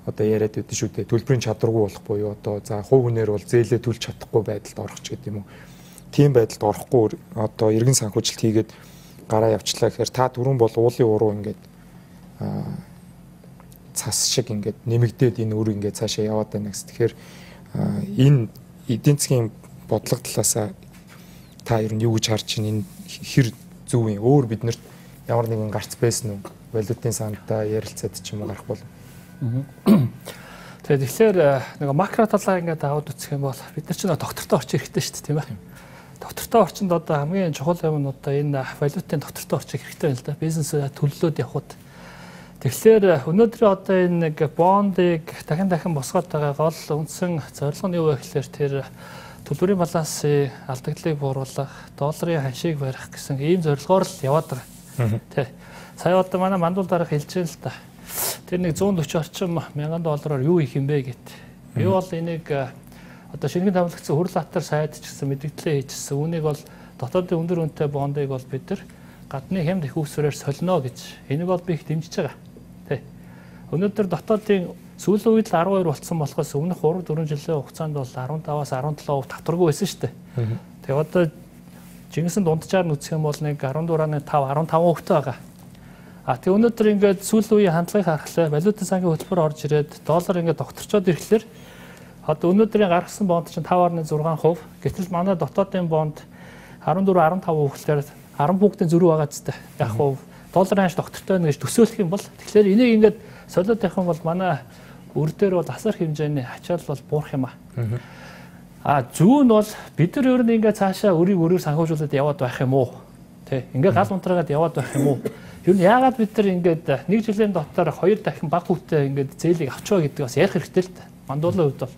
одоо яриад байдаг шүү дээ. Төлбөрийн чадваргүй болох буюу одоо за хувь хүнээр бол зээлээ төлж чадахгүй байдалд орох ч гэдэг юм уу. Тийм байдалд орохгүй одоо иргэн санхүүжилт хийгээд гараа явчлаа гэхээр та дөрөв бол уулын уруу ингээд цас шиг ингээд нэмэгдээд энэ өр ингээд цаашаа яваад байна гэсэн. Тэгэхээр энэ эдийн засгийн бодлого талаасаа та ер нь юу гэж харж байна? Энэ хэр зөв юм? Өөр биднэрт ямар нэгэн гарц байсан уу? Валютын сандаа ярилцаад ч юм уу гарах бол. Тэгэхээр нэг макро талаа ингээд аваад үзэх юм бол бид нар чинь доктортой орчих хэрэгтэй шүү дээ, тийм ээ. Доктортой орчинд одоо хамгийн чухал юм нь одоо энэ валютын доктортой орчих хэрэгтэй байна л да. Бизнес төлөвлөлөөд явхад. Тэгэхээр өнөөдөр одоо энэ нэг бондыг дахин босгоод байгаа гол үндсэн зорилго нь юу вэ гэхээр тэр төлбөрийн балансын алдагдлыг бууруулах, долларын ханшийг барих гэсэн ийм зорилгоор л яваад байгаа. Тэ. Сая одоо манай мандуул дарга хэлж байна л да. Тэр нэг 140 орчим мянган доллараар юу хийх юм бэ гэд. Би бол энийг одоо шингэн тавилгацсан Хүрлатар сайд ч гэсэн мэдээлэлээ хийжсэн. Үүнийг бол дотоодын өндөр үнэтэй бондыг бол бид нар гадны хямд их усрээр солино гэж. Энийг бол би их дэмжиж байгаа. Тэ. Өнөөдөр дотоодын сүүлийн үед л 12 болсон болохоос өмнөх 3-4 жилийн хугацаанд бол 15-аас 17% татваргүй байсан шүү дээ. Тэгээ одоо жинхэнэ дунджаар нь үзэх юм бол нэг 14.5 15% байгаа. Тэгээ өнөөдөр ингээд сүүлийн үеийн хандлагыг харахлаа валютын сангийн хөтөлбөр орж ирээд доллар ингээд докторчод ирэхлээр одоо өнөөдрийн гаргасан бонд чинь 5.6%. Гэтэл манай дотоодын бонд 14-15% гэхээр 10 пунктын зөрүү байгаа ч гэдэг. Яг хуу долларын ханш доктортой байна гэж төсөөлөх юм бол тэгэхээр энийг ингээд солиод явах юм бол манай өр дээр бол асар хэмжээний ачаал бол буурах юм аа. Зүүн нь бол бид нар ер нь ингээд цаашаа өрийг санхүүжүүлээд яваад байх юм уу? Тэ. Ингээд гал унтраагаад яваад байх юм уу? Ер нь яагаад бид нар ингээд нэг жилийн дотор 2 дахин баг хүүтэй ингээд зээлийг авчгаа гэдэг бас ярих хэрэгтэй л дээ. Мандуулын хувьд бол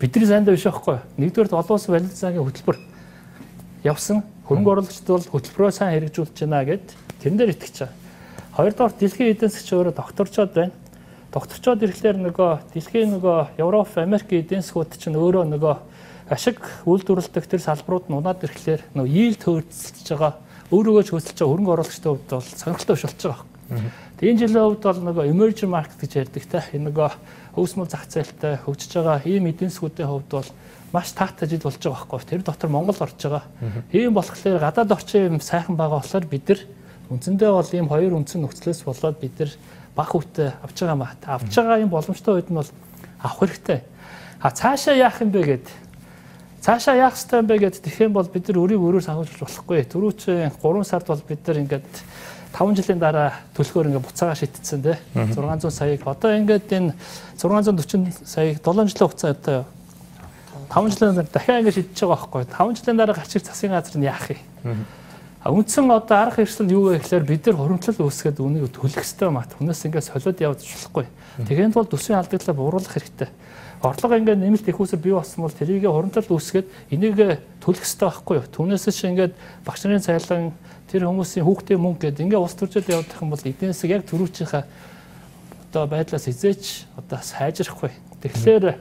бидний сандаа биш байхгүй. Нэгдүгээр олон улсын валютын сангийн хөтөлбөр явсан. Хөрөнгө оруулагчид бол хөтөлбөрөө сайн хэрэгжүүлж байна гэд тэрэн дээр итгэж байгаа. Хоёрдугаар дэлхийн эдийн засгч өөрөө докторчод байна. Докторчод ирэхлээр нөгөө дэлхийн нөгөө Европ, Америк эдийн засгууд чинь өөрөө нөгөө ашиг үйлдвэрлэдэг тэр салбарууд нь унаад ирэхлээр нөгөө yield хөөцөлж байгаа өөрөөгөө ч хөөцөлж байгаа хөрөнгө оруулагчдын хувьд бол сонирхолтой биш болж байгаа. Тэгээ энэ жилийн хувьд бол нөгөө emerging market гэж ярьдаг те. Энэ нөгөө хөгжмөл зах зээлтэй хөгжиж байгаа ийм эдийн засгуудын хувьд бол маш таатай жил болж байгаа байхгүй. Тэр дотор Монгол орж байгаа. Ийм болохоор гадаад орчин сайхан байгаа болохоор бид нар үндсэндээ бол ийм хоёр үндсэн нөхцлөөс болоод бид нар баг хүүтэй авч байгаа маа. Авч байгаа юм боломжтой үед нь бол авах хэрэгтэй. Цаашаа яах юм бэ гэд. Цаашаа яах ёстой юм бэ гэд тэгэх юм бол бид нар өрийг өрөөр санхүүжүүлж болохгүй. Түрүүчийн 3 сард бол бид нар ингээд 5 жилийн дараа төлөхөөр ингээд буцаага шийдтсэн тий. 600 саяг. Одоо ингээд энэ 640 саяг 7 жилийн хугацаанд 5 жилийн дараа дахиад ингээд шийдэж байгаа байхгүй. 5 жилийн дараа гарч ирэх засгийн газар нь яах юм? Үндсэн одоо арга хэрэгсэл нь юу вэ гэхээр бид нар хуримтлал үүсгээд үнийг төлөх ёстой маа. Хүнээс ингээд солиод явж болохгүй. Тэгэхэд бол төсвийн алдагдлаа бууруулах хэрэгтэй. Орлого ингээд нэмэлт их усэр бий болсон бол тэрийг хуримтлал үүсгээд энийг төлөх ёстой байхгүй юу? Түүнээс чи ингээд багш нарын цайлан тэр хүмүүсийн хүүхдийн мөнгө гэдэг ингээд ус төржөд явах юм бол эдийн засаг яг түрүүчийнхаа одоо байдлаас эзээч одоо сайжрахгүй. Тэгэхээр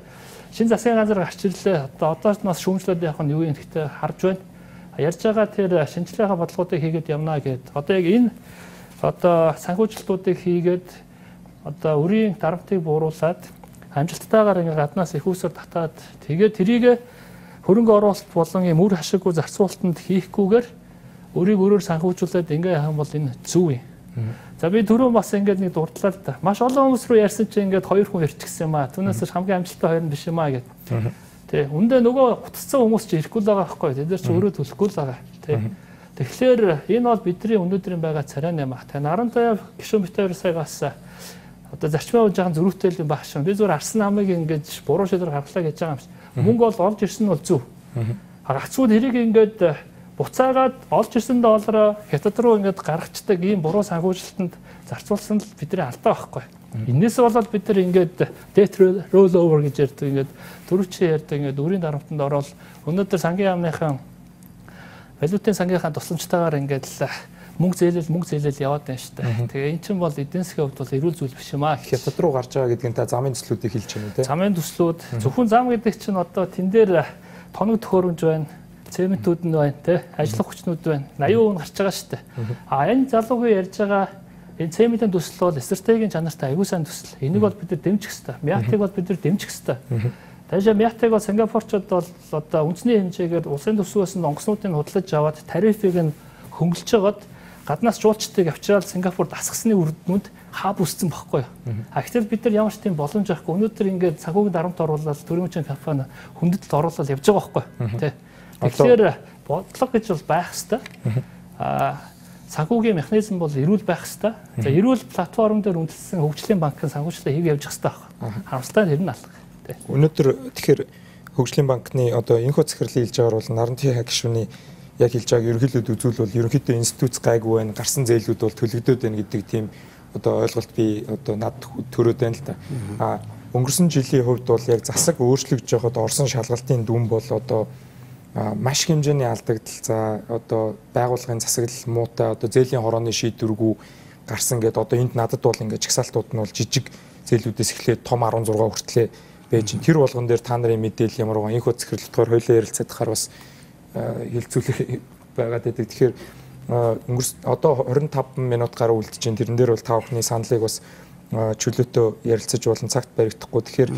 шинэ засгийн газар гарч ирлээ. Одоо нас шүүмжлээд явах нь юу юм гэхдээ харж байна. Ярьж байгаа тэр шинжилгээний бодлогуудыг хийгээд явна гэд. Одоо яг энэ одоо санхүүжилтуудыг хийгээд одоо өрийн дарамтыг бууруулад амжилттайгаар ингээ гаднаас их усээр татаад тэгээд тэрийг хөрөнгө оруулалт болон юм үр хашиггүй зарцуулалтанд хийхгүйгээр өрийг өрөөр санхүүжүүлээд ингээ яах юм бол энэ зөв юм. За би түрүүн бас ингээд нэг дурдлаа л да. Маш олон хүмүүс рүү ярьсан чинь ингээд 2 хүн ирчихсэн юм аа. Түүнээс хамгийн амжилттай хоёр нь биш юм аа гэд. Тэ үндэ нөгөө утцсан хүмүүс ч ирэхгүй л байгаа байхгүй. Тэд нар ч өөрөө төлөхгүй л байгаа. Тэ. Тэгэхээр энэ бол бидний өнөөдрийн байгаа царай юм аа. Тэ нарантай гişүүн битээр саягаас одоо зарчмын жаахан зөрүүтэй юм багш. Би зүгээр арсан намыг ингээд буруу шийдвэр гаргалаа гэж байгаа юм шиг. Мөнгө бол олж ирсэн нь бол зөв. Гагцгүй тэрийг ингээд буцаагаад олж ирсэн доллараа хятад руу ингээд гаргацдаг ийм буруу санхүүжилтэнд зарцуулсан л бидний алдаа байхгүй. Энээс болоод бид нар ингээд debt roll over гэж ярьдаг, ингээд дөрвчийн ярьдаг, ингээд үрийн дарамтанд ороод өнөөдөр сангийн яамныхан валютын сангийнхаа тусламжтайгаар ингээд мөнгө зээлэл яваад байна шүү дээ. Тэгээ эн чинь бол эдийн засгийн хувьд бол эрүүл зүйл биш юм аа. Хятад руу гарч байгаа гэдэг нь та замын төслүүдийг хэлж байна үү те? Замын төслүүд зөвхөн зам гэдэг чинь одоо тэн дээр тоног төхөөрөмж байна, цементүүд нь байна те, ажиллах хүчнүүд байна. 80% нь гарч байгаа шүү дээ. Энэ залуугийн ярьж байгаа энэ цементийн төсөл бол стратегийн чанартай аягүй сайн төсөл. Энийг бол бид нар дэмжих хэрэгтэй. Мятыг бол бид нар дэмжих хэрэгтэй. Таашаа мятыг бол Сингапурчууд бол одоо үндэсний хэмжээгээр улсын төсвөөс нь онгоцнуудыг худалдаж аваад тарифыг нь хөнгөлж жагаад гаднаас жуулчдыг авчираад Сингапурт асгасны үр дүнд хаа бүссэн багхгүй. Гэтэл бид нар ямар ч тийм боломж авахгүй. Өнөөдөр ингээд санхүүгийн дарамт оруулаад төрийн компани хүндэтгэл оруулаад явж байгаа байхгүй. Тэ. Тэгэхээр бодлого гэж бол байх хэвээр. Санхүүгийн механизм бол эрүүл байх хэвээр. За эрүүл платформ дээр үндэслэн хөгжлийн банкын санхүүжилтийг хийв явж хэвээр байна. Харамсалтай нь хэрнээ алга. Өнөөдөр тэгэхээр хөгжлийн банкны одоо энэхүү захирлын хэлж байгаагаар бол Наранты гишүүний яг хэлж байгааг ерөнхийдөө үзүүлбэл ерөнхийдөө институт гайгүй байна, гарсан зээлүүд бол төлөгдөд байна гэдэг тийм одоо ойлголт би одоо над төрөөд байна л та. Өнгөрсөн жилийн хувьд бол яг засаг өөрчлөгдөж байхад орсон шалгалтын дүн бол одоо маш хэмжээний алдагдал за одоо байгууллагын засаглал муутай одоо зээлийн хорооны шийдвэргүй гарсан гэдэг одоо энд надад бол ингээд чагсаалтууд нь бол жижиг зээлүүдээс эхлээд том 16 хүртлээ байж тэр болгон дээр та нарын мэдээлэл ямар байгаа энэхүү захирлалтгаар хоёулаа ярилцаад тахаар бас хэлцүүлэх байгаад байдаг. Тэгэхээр одоо 25 минут гаруй үлдэж байна. Тэрэн дээр бол та бүхний саналыг бас чөлөөтөө ярилцаж болон цагт баригдахгүй. Тэгэхээр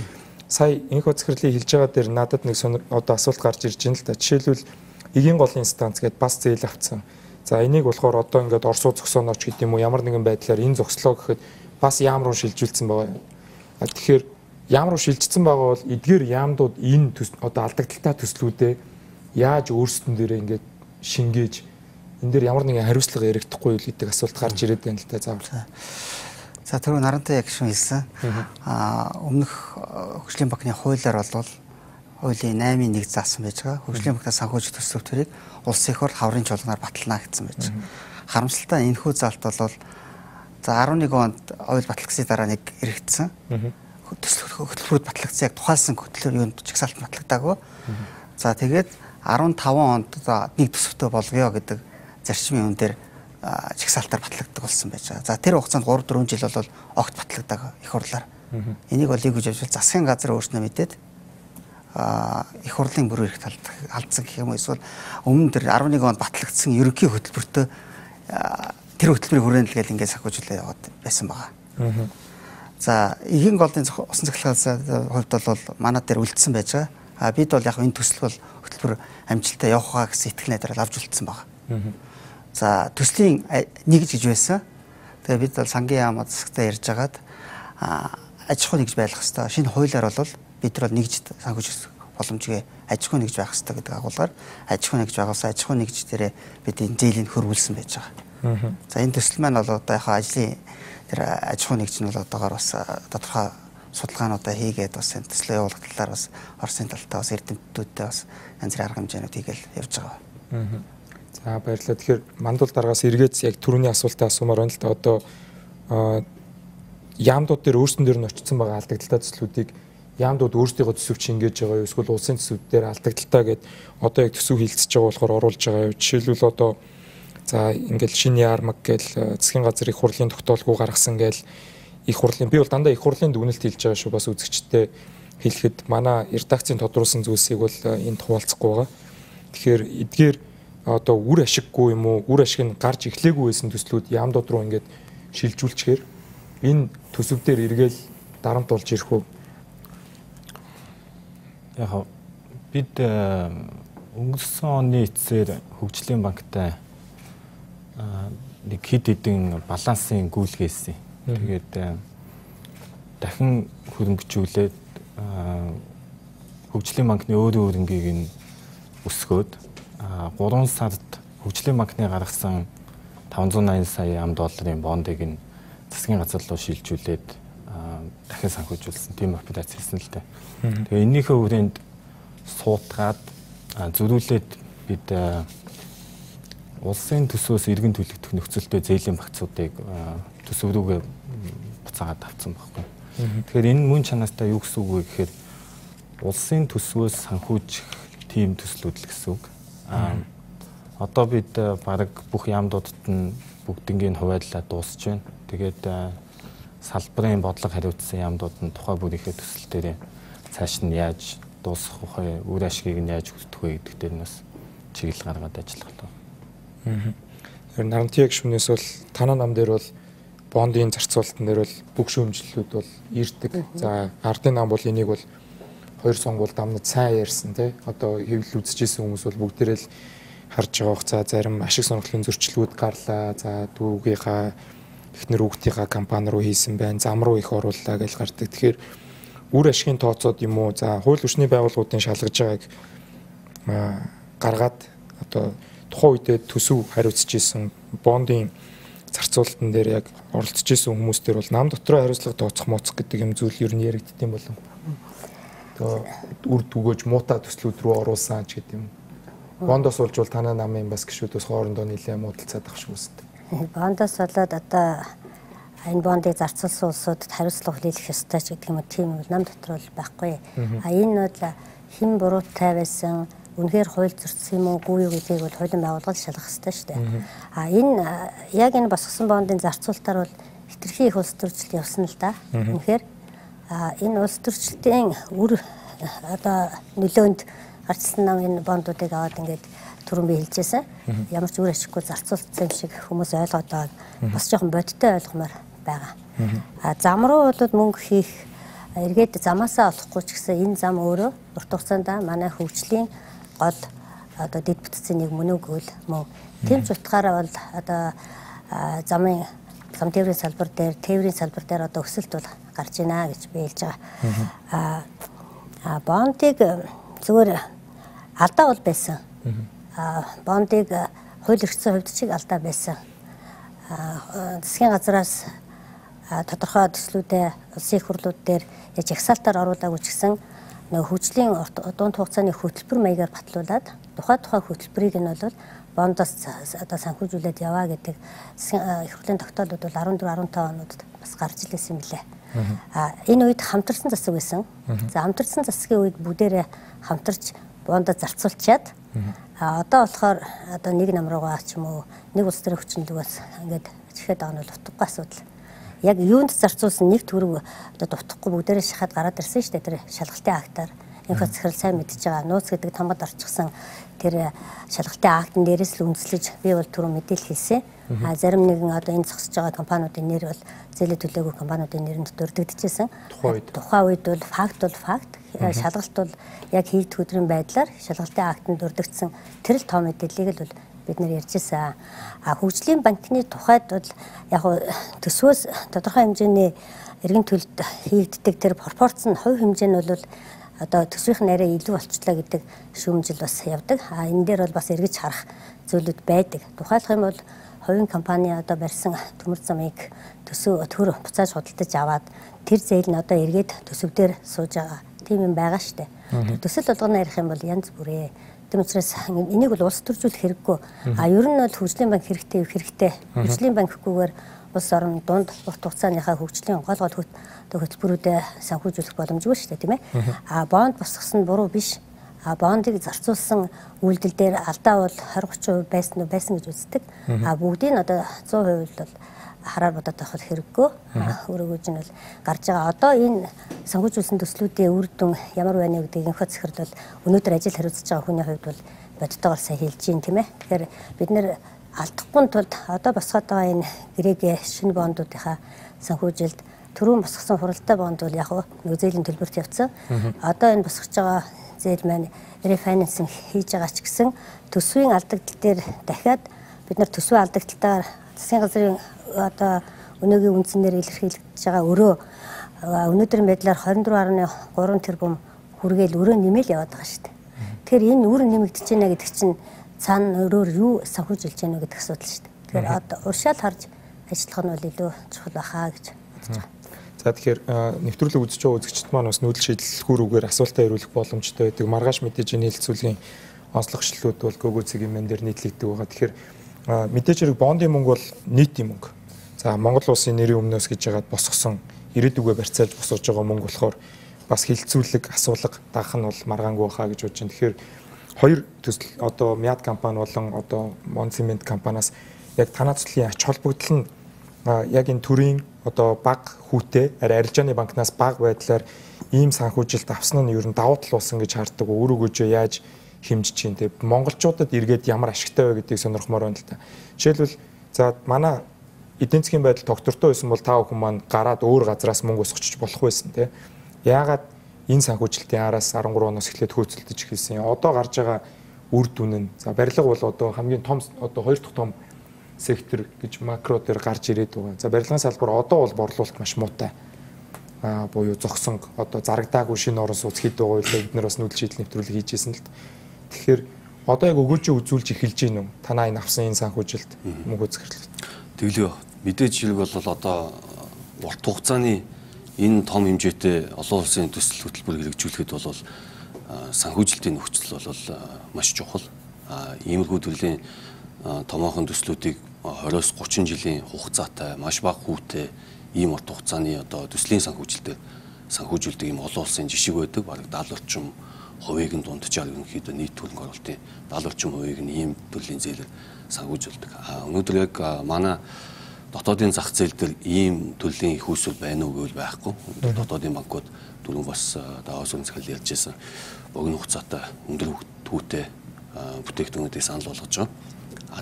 сая энэхүү захирлын хэлж байгаа дээр надад нэг одоо асуулт гарч ирж байна л да. Жишээлбэл эгийн голын инстанц гэдээ бас зээл авцсан. За энийг болохоор одоо ингээд Оросоо зогсоонооч гэдэг юм уу ямар нэгэн байдлаар энэ зогслоо гэхэд бас яам руу шилжүүлсэн байгаа. Тэгэхээр яам руу шилжсэн байгаа бол эдгээр яамдууд энэ одоо алдагдaltaй төслүүдээ яаж өөрсдөн дээрээ ингээд шингээж энэ дээр ямар нэгэн хариуцлага яригдахгүй юу гэдэг асуулт гарч ирээд байна л та заавал. За түрүү Нарантай яг шүү хэлсэн. Өмнөх хөгжлийн банкны хуулиар бол хуулийн 8-1 заасан байж байгаа. Хөгжлийн банкны санхүүжилт төслүүдийг улсын их хурл хаврын чуулганаар батална гэсэн байж байгаа. Харамсалтай энэхүү залт бол за 11 онд ойл батлагсны дараа нэг эргэжсэн. Хөтөлбөрөд батлагдсан яг тухайлсан хөтөлбөр юунд чагсаалт батлагдаагүй. За тэгээд 15 онд нэг төсөвтэй болгоё гэдэг зарчмын үн дээр чагсаалтаар батлагддаг болсон байж байгаа. За тэр хугацаанд 3-4 жил бол огт батлагдаг их хурлаар. Энийг бол юу гэж явж засгийн газар өөрснөө мэдээд их хурлын бүрэн эрхт алдсан гэх юм уу эсвэл өмнө тэр 11 онд батлагдсан ерөнхий хөтөлбөртөө тэр хөтөлбөрийн хүрээнд л ингээд санхүүжүүлээ яваад байсан байгаа. За эгийн голын усан цахилгааны хувьд бол манай дээр үлдсэн байж байгаа. Бид бол яг энэ төсөл бол хөтөлбөр амжилттай явах хаа гэсэн итгэл найдвараар авч үлдсэн байгаа. За төслийн нэгж гэж байсан. Тэгээ бид бол сангийн яамд засагтаа ярьж агаад аж ахуй нэгж байх хэрэгтэй. Шинэ хуулиар бол бид нар нэгж санхүүжих боломжгүй аж ахуй нэгж байх хэрэгтэй гэдэг агуулгаар аж ахуй нэгж байгуулсан аж ахуй нэгж дээрээ бид энэ зээлийн хөрвүүлсэн байж байгаа. За энэ төсөл маань бол одоо яг ажлын тэр аж ахуй нэгж нь бол одоогоор бас тодорхой судалгаануудаа хийгээд бас энэ төслөө явуулах талаар бас Оросын талтай бас эрдэмтдүүдтэй бас янз бүрийн арга хэмжээнүүд хийгээл явж байгаа. За баярлалаа. Тэгэхээр мандуул дараагаас эргээд яг түрүүний асуултаа асуумаар байна л да. Одоо яамдууд дээр өөрсдөн дээр нь очсон байгаа алдагдaltaй төслүүдийг яамдууд өөрсдийнхөө төсөв шингээж байгаа юу эсвэл улсын төсөв дээр алдагдaltaй гэд одоо яг төсөв хилцэж байгаа болохоор оруулж байгаа юу. Жишээлбэл одоо за ингээл шинэ ярмаг гээл засгийн газар их хурлын тогтоолгүй гаргасан гээл их хурлын би бол дандаа их хурлын дүгнэлт хэлж байгаа шүү бас үзэгчтэй хэлэхэд манай редакцийн тодруулсан зүйлсийг бол энд хуваалцахгүй байгаа. Тэгэхээр эдгээр одоо үр ашиггүй юм уу үр ашиг нь гарч эхлээгүй байсан төслүүд яамдууд руу ингээд шилжүүлчихээр энэ төсөв дээр эргээл дарамт болж ирэх үү? Яг бид өнгөрсөн оны эцсээр хөгжлийн банктай нэг хэд хэдэн балансын гүйлгээсэн. Тэгээд дахин хөрөнгөжүүлээд хөгжлийн банкны өөрийн хөрөнгийг нь өсгөөд 3 сард хөгжлийн банкны гаргасан 580 сая $5 бондыг нь засгийн газар руу шилжүүлээд дахин санхүүжүүлсэн тийм операц хийсэн л дээ. Тэгээ энэнийхээ хүрээнд суутгаад зөрүүлээд бид улсын төсвөөс иргэн төлөгдөх нөхцөлтэй зээлийн багцуудыг төсөв рүүгээ буцаагаад авсан байхгүй. Тэгэхээр энэ мөн чанартай юу гэсэн үг вэ гэхээр улсын төсвөөс санхүүжих тийм төслүүд л гэсэн үг. Одоо бид бараг бүх яамдуудад нь бүгднийг хувааллаа дуусж байна. Тэгээд салбарын бодлого хариуцсан яамдууд нь тухай бүрийнхээ төсөл дээр цааш нь яаж дуусгах вэ, үр ашгийг нь яаж хүртэх вэ гэдэг дээр нь бас чиглэл гаргаад ажиллах л байна. Тэр нарантын гишүүнээс бол танаа нам дээр бол бондын зарцуулалтан дээр бол бүх шүүмжлэлүүд бол ирдэг. За ардын нам бол энийг бол хоёр сонгуул дамнад сайн ярьсан тий. Одоо хэвлэл үзчихсэн хүмүүс бол бүгдээрээ л харж байгаа бох. За зарим ашиг сонирхлын зөрчилгүүд гарлаа. За дүүгийнхаа эхнэр хүүхдийнхаа компани руу хийсэн байна. Зам руу их орууллаа гэж гардаг. Тэгэхээр үр ашигын тооцоод юм уу? За хууль ёсны байгууллагуудын шалгаж байгааг гаргаад одоо тухайн үедээ төсөв хариуцж исэн бондын зарцуулалтан дээр яг оролцож исэн хүмүүс төр бол нам дотроо хариуцлага тооцох моцох гэдэг юм зүйл ер нь яригдтiin болов. Одоо үр түгөөж муута төслүүд рүү оруулсан ч гэдэг юм. Бондоос болж бол танаа намын бас гишүүдээс хоорондоо нэлээд муудалцаад ах шүү дээ. Бондоос болоод одоо энэ бондыг зарцуулсан улсуудад хариуцлага хүлээх ёстой ч гэдэг юм уу тийм нам дотор бол байхгүй. Энэ бол хэн буруутай байсан, үнэхээр хууль зөрчсөн юм уугүй юу гэдгийг бол хуулийн байгууллага шалгах ёстой шүү дээ. Энэ яг энэ босгосон бондын зарцуулалтаар бол хэтэрхий их улс төрчлөлт явсан л да. Үнэхээр энэ улс төрчлөлтийн үр одоо нөлөөнд гарчсан нам энэ бондуудыг аваад ингээд түрүүн би хэлжсэн. Ямар ч үр ашиггүй зарцуулсан юм шиг хүмүүс ойлгоод байгааг бас жоохон бодиттой ойлгомоор байгаа. Зам руу бол мөнгө хийх эргээд замаасаа олохгүй ч гэсэн энэ зам өөрөө урт хугацаанд манай хөгжлийн гол одоо дэд бүтцийн нэг мөн үгүй мөн. Тийм ч утгаараа бол одоо зам тээврийн салбар дээр, тээврийн салбар дээр одоо өсөлт бол гарч байна гэж би хэлж байгаа. Бондыг зүгээр алдаа бол байсан. Бондыг хууль эрхцэн хувьд чиг алдаа байсан. Засгийн газраас тодорхой төслүүдэд улсын их хурлууд дээр яаж жагсаалтаар оруулаагүй ч гэсэн нэг хөгжлийн дунд хугацааны хөтөлбөр маягаар батлуулаад тухайн хөтөлбөрийг нь бол бондоос одоо санхүүжүүлээд яваа гэдэг их хурлын тогтоолууд бол 14-15 онуудад бас гарч илсэн юм билээ. Энэ үед хамтарсан засаг байсан. За хамтарсан засгийн үед бүгдээрээ хамтарч бондоо зарцуулчаад одоо болохоор одоо нэг нам руугаа ч юм уу нэг улс төрийн хүчнэлгээс ингээд чихээд байгаа нь бол утгагүй асуудал. Яг юунд зарцуулсан нэг төгрөг одоо дутхгүй бүгдээрээ шахаад гараад ирсэн шүү дээ. Тэр шалгалтын актаар инфо захирал сайн мэдж байгаа. Нууц гэдэг тамгад орчихсон тэр шалгалтын актын дээрээс л үндэслэж би бол түрүү мэдээлэл хэлсэн. Зарим нэгэн одоо энэ зогсож байгаа компаниудын нэр бол зээлээ төлөөгүй компаниудын нэрэнд дурддагдчихсэн. Тухайн үед бол факт, шалгалт бол яг хийгдэх өдрийн байдлаар шалгалтын актанд дурддагдсан тэр л тоо мэдээллийг л бол бид нэр ярьжсэн. Хөгжлийн банкны тухайд бол яг төсвөөс тодорхой хэмжээний эргэн төлөлт хийгддэг тэр пропорц нь хувь хэмжээ нь бол одоо төсвийн арай илүү болчихлоо гэдэг шүүмжил бас явдаг. Энэ дээр бол бас эргэж харах зүйлүүд байдаг. Тухайлах юм бол хувийн компани одоо барьсан төмөр замыг төсөв төр буцааж худалдаж аваад тэр зээл нь одоо эргээд төсөв дээр сууж байгаа. Тийм юм байгаа шүү дээ. Төсөл болгоно ярих юм бол янз бүрээ. Тийм учраас энийг бол улс төржүүлэх хэрэггүй. Ер нь бол хөгжлийн банк хэрэгтэй. Хөгжлийн банк гэхгүйгээр улс орн дунд урт хугацааныхаа хөгжлийн гол хөтөлбөрүүдэд санхүүжүүлэх боломжгүй шүү дээ, тийм ээ. Бонд босгосон буруу биш. Бондыг зарцуулсан үйлдэл дээр алдаа бол 20-30% байсан гэж үздэг. Бүгдийг нь одоо 100% бол хараар бодоод авах хэрэггүй. Өөрөөгөөж нь бол гарч байгаа. Одоо энэ санхүүжүүлсэн төслүүдийн үр дүн ямар байна гэдгийг инфо захирал бол өнөөдөр ажил хариуцж байгаа хүний хувьд бол бодтойгоор сайн хэлж гин, тийм ээ. Тэгэхээр бид нэр алдахгүй тулд одоо босгоод байгаа энэ гэрээгээ шинэ бондуудынхаа санхүүжилт түрүүн босгосон хуралтай бонд бол яг нэг зээлийн төлбөрт явцсан. Одоо энэ босгож байгаа зээл маань рефинансинг хийж байгаа ч гэсэн төсвийн алдагдал дээр дахиад бид нар төсвийн алдагдалтаар засгийн газрын одоо өнөөгийн үндсээр илэрхийлж байгаа өрөө өнөөдрийн байдлаар 24.3 тэрбум хүргээл өрөө нэмэл яваад байгаа шүү дээ. Тэгэхээр энэ өрөө нэмэгдэж байна гэдэг чинь цаана өрөөр юу санхүүжилж байна гэдэг асуудал шүү дээ. Тэгэхээр одоо уршаал харж ажиллах нь бол илүү чухал байхаа гэж бодож байгаа. За тэгэхээр нэвтрүүлэг үзэж байгаа үзэгчд маань бас нүүдэл шийдлэхүүрүүгээр асуултаа хариулах боломжтой байдаг. Маргааш мэдээжийн хэлэлцүүлгийн онцлогчлолууд бол гөгөөцгийн мэн дээр нийтлэгдэх байгаа. Тэгэхээр мэдээж хэрэг бондын мөнгө бол нийтийн мөнгө. За Монгол улсын нэрийн өмнөөс гэж яагаад босгосон ирээдүгөө барьцаалж босгож байгаа мөнгө болохоор бас хилцүүлэг асуулга дагах нь бол маргаангүй хаа гэж бодож байна. Тэгэхээр хоёр төсөл одоо Мяд компани болон одоо Монцемент компаниас яг танаа төслийн ач холбогдол нь яг энэ төрийн одоо бага хүүтэй арилжааны банкнаас бага байдлаар ийм санхүүжилт авсан нь ер нь давуу тал болсон гэж харддаг. Өөрөөгөө яаж хэмжиж чинь те монголчуудад эргээд ямар ашигтай вэ гэдгийг сонирхмоор байна л та. Жишээлбэл за манай эдийн засгийн байдал тогтвортой байсан бол та бүхэн маань гараад өөр газраас мөнгө өсгөж болох байсан те. Яагаад энэ санхүүжилтийн араас 13 оноос эхлээд хөөцөлдөж эхэлсэн. Одоо гарч байгаа үр дүн нь за барилга бол одоо хамгийн том одоо хоёр дахь том сектор гэж макро дээр гарч ирээд байгаа. За барилгын салбар одоо бол борлуулалт маш муутай. Буюу зогсон одоо зарагдаагүй шинэ орон сууц хэд байгаа вэ? Бид нар бас нүүдэл шийдэл нэвтрүүлэг хийжсэн л. Тэгэхээр одоо яг өгөөжөө үзүүлж эхэлж гин үү? Танаа энэ авсан энэ санхүүжилт мөнгө үзэхэрлэг. Тэглээ. Мэдээж хэрэг бол одоо урт хугацааны энэ том хэмжээтэй олон улсын төсөл хөтөлбөр хэрэгжүүлэхэд бол санхүүжилтийн нөхцөл бол маш чухал. Иймэрхүү төрлийн томоохон төслүүдийг 20-30 жилийн хугацаатай маш бага хүүтэй ийм урт хугацааны одоо төслийн санхүүжилдэг ийм олон улсын жишг байдаг. Бараг 70 орчим хувийг нь дунджаар ерөнхийдөө нийт хөрөнгө оруулалтын 70 орчим хувийг нь ийм төрлийн зээлээр санхүүжилдэг. Өнөөдөр яг манай дотоодын зах зээл дээр ийм төрлийн их үүсвэр байна уу гэвэл байхгүй. Дотоодын банкуд дөрөв бас даваас өмнө захиал ярьж байсан богино хугацаатай өндөр хүүтэй бүтээгдэхүүнүүдийг санал болгож байгаа.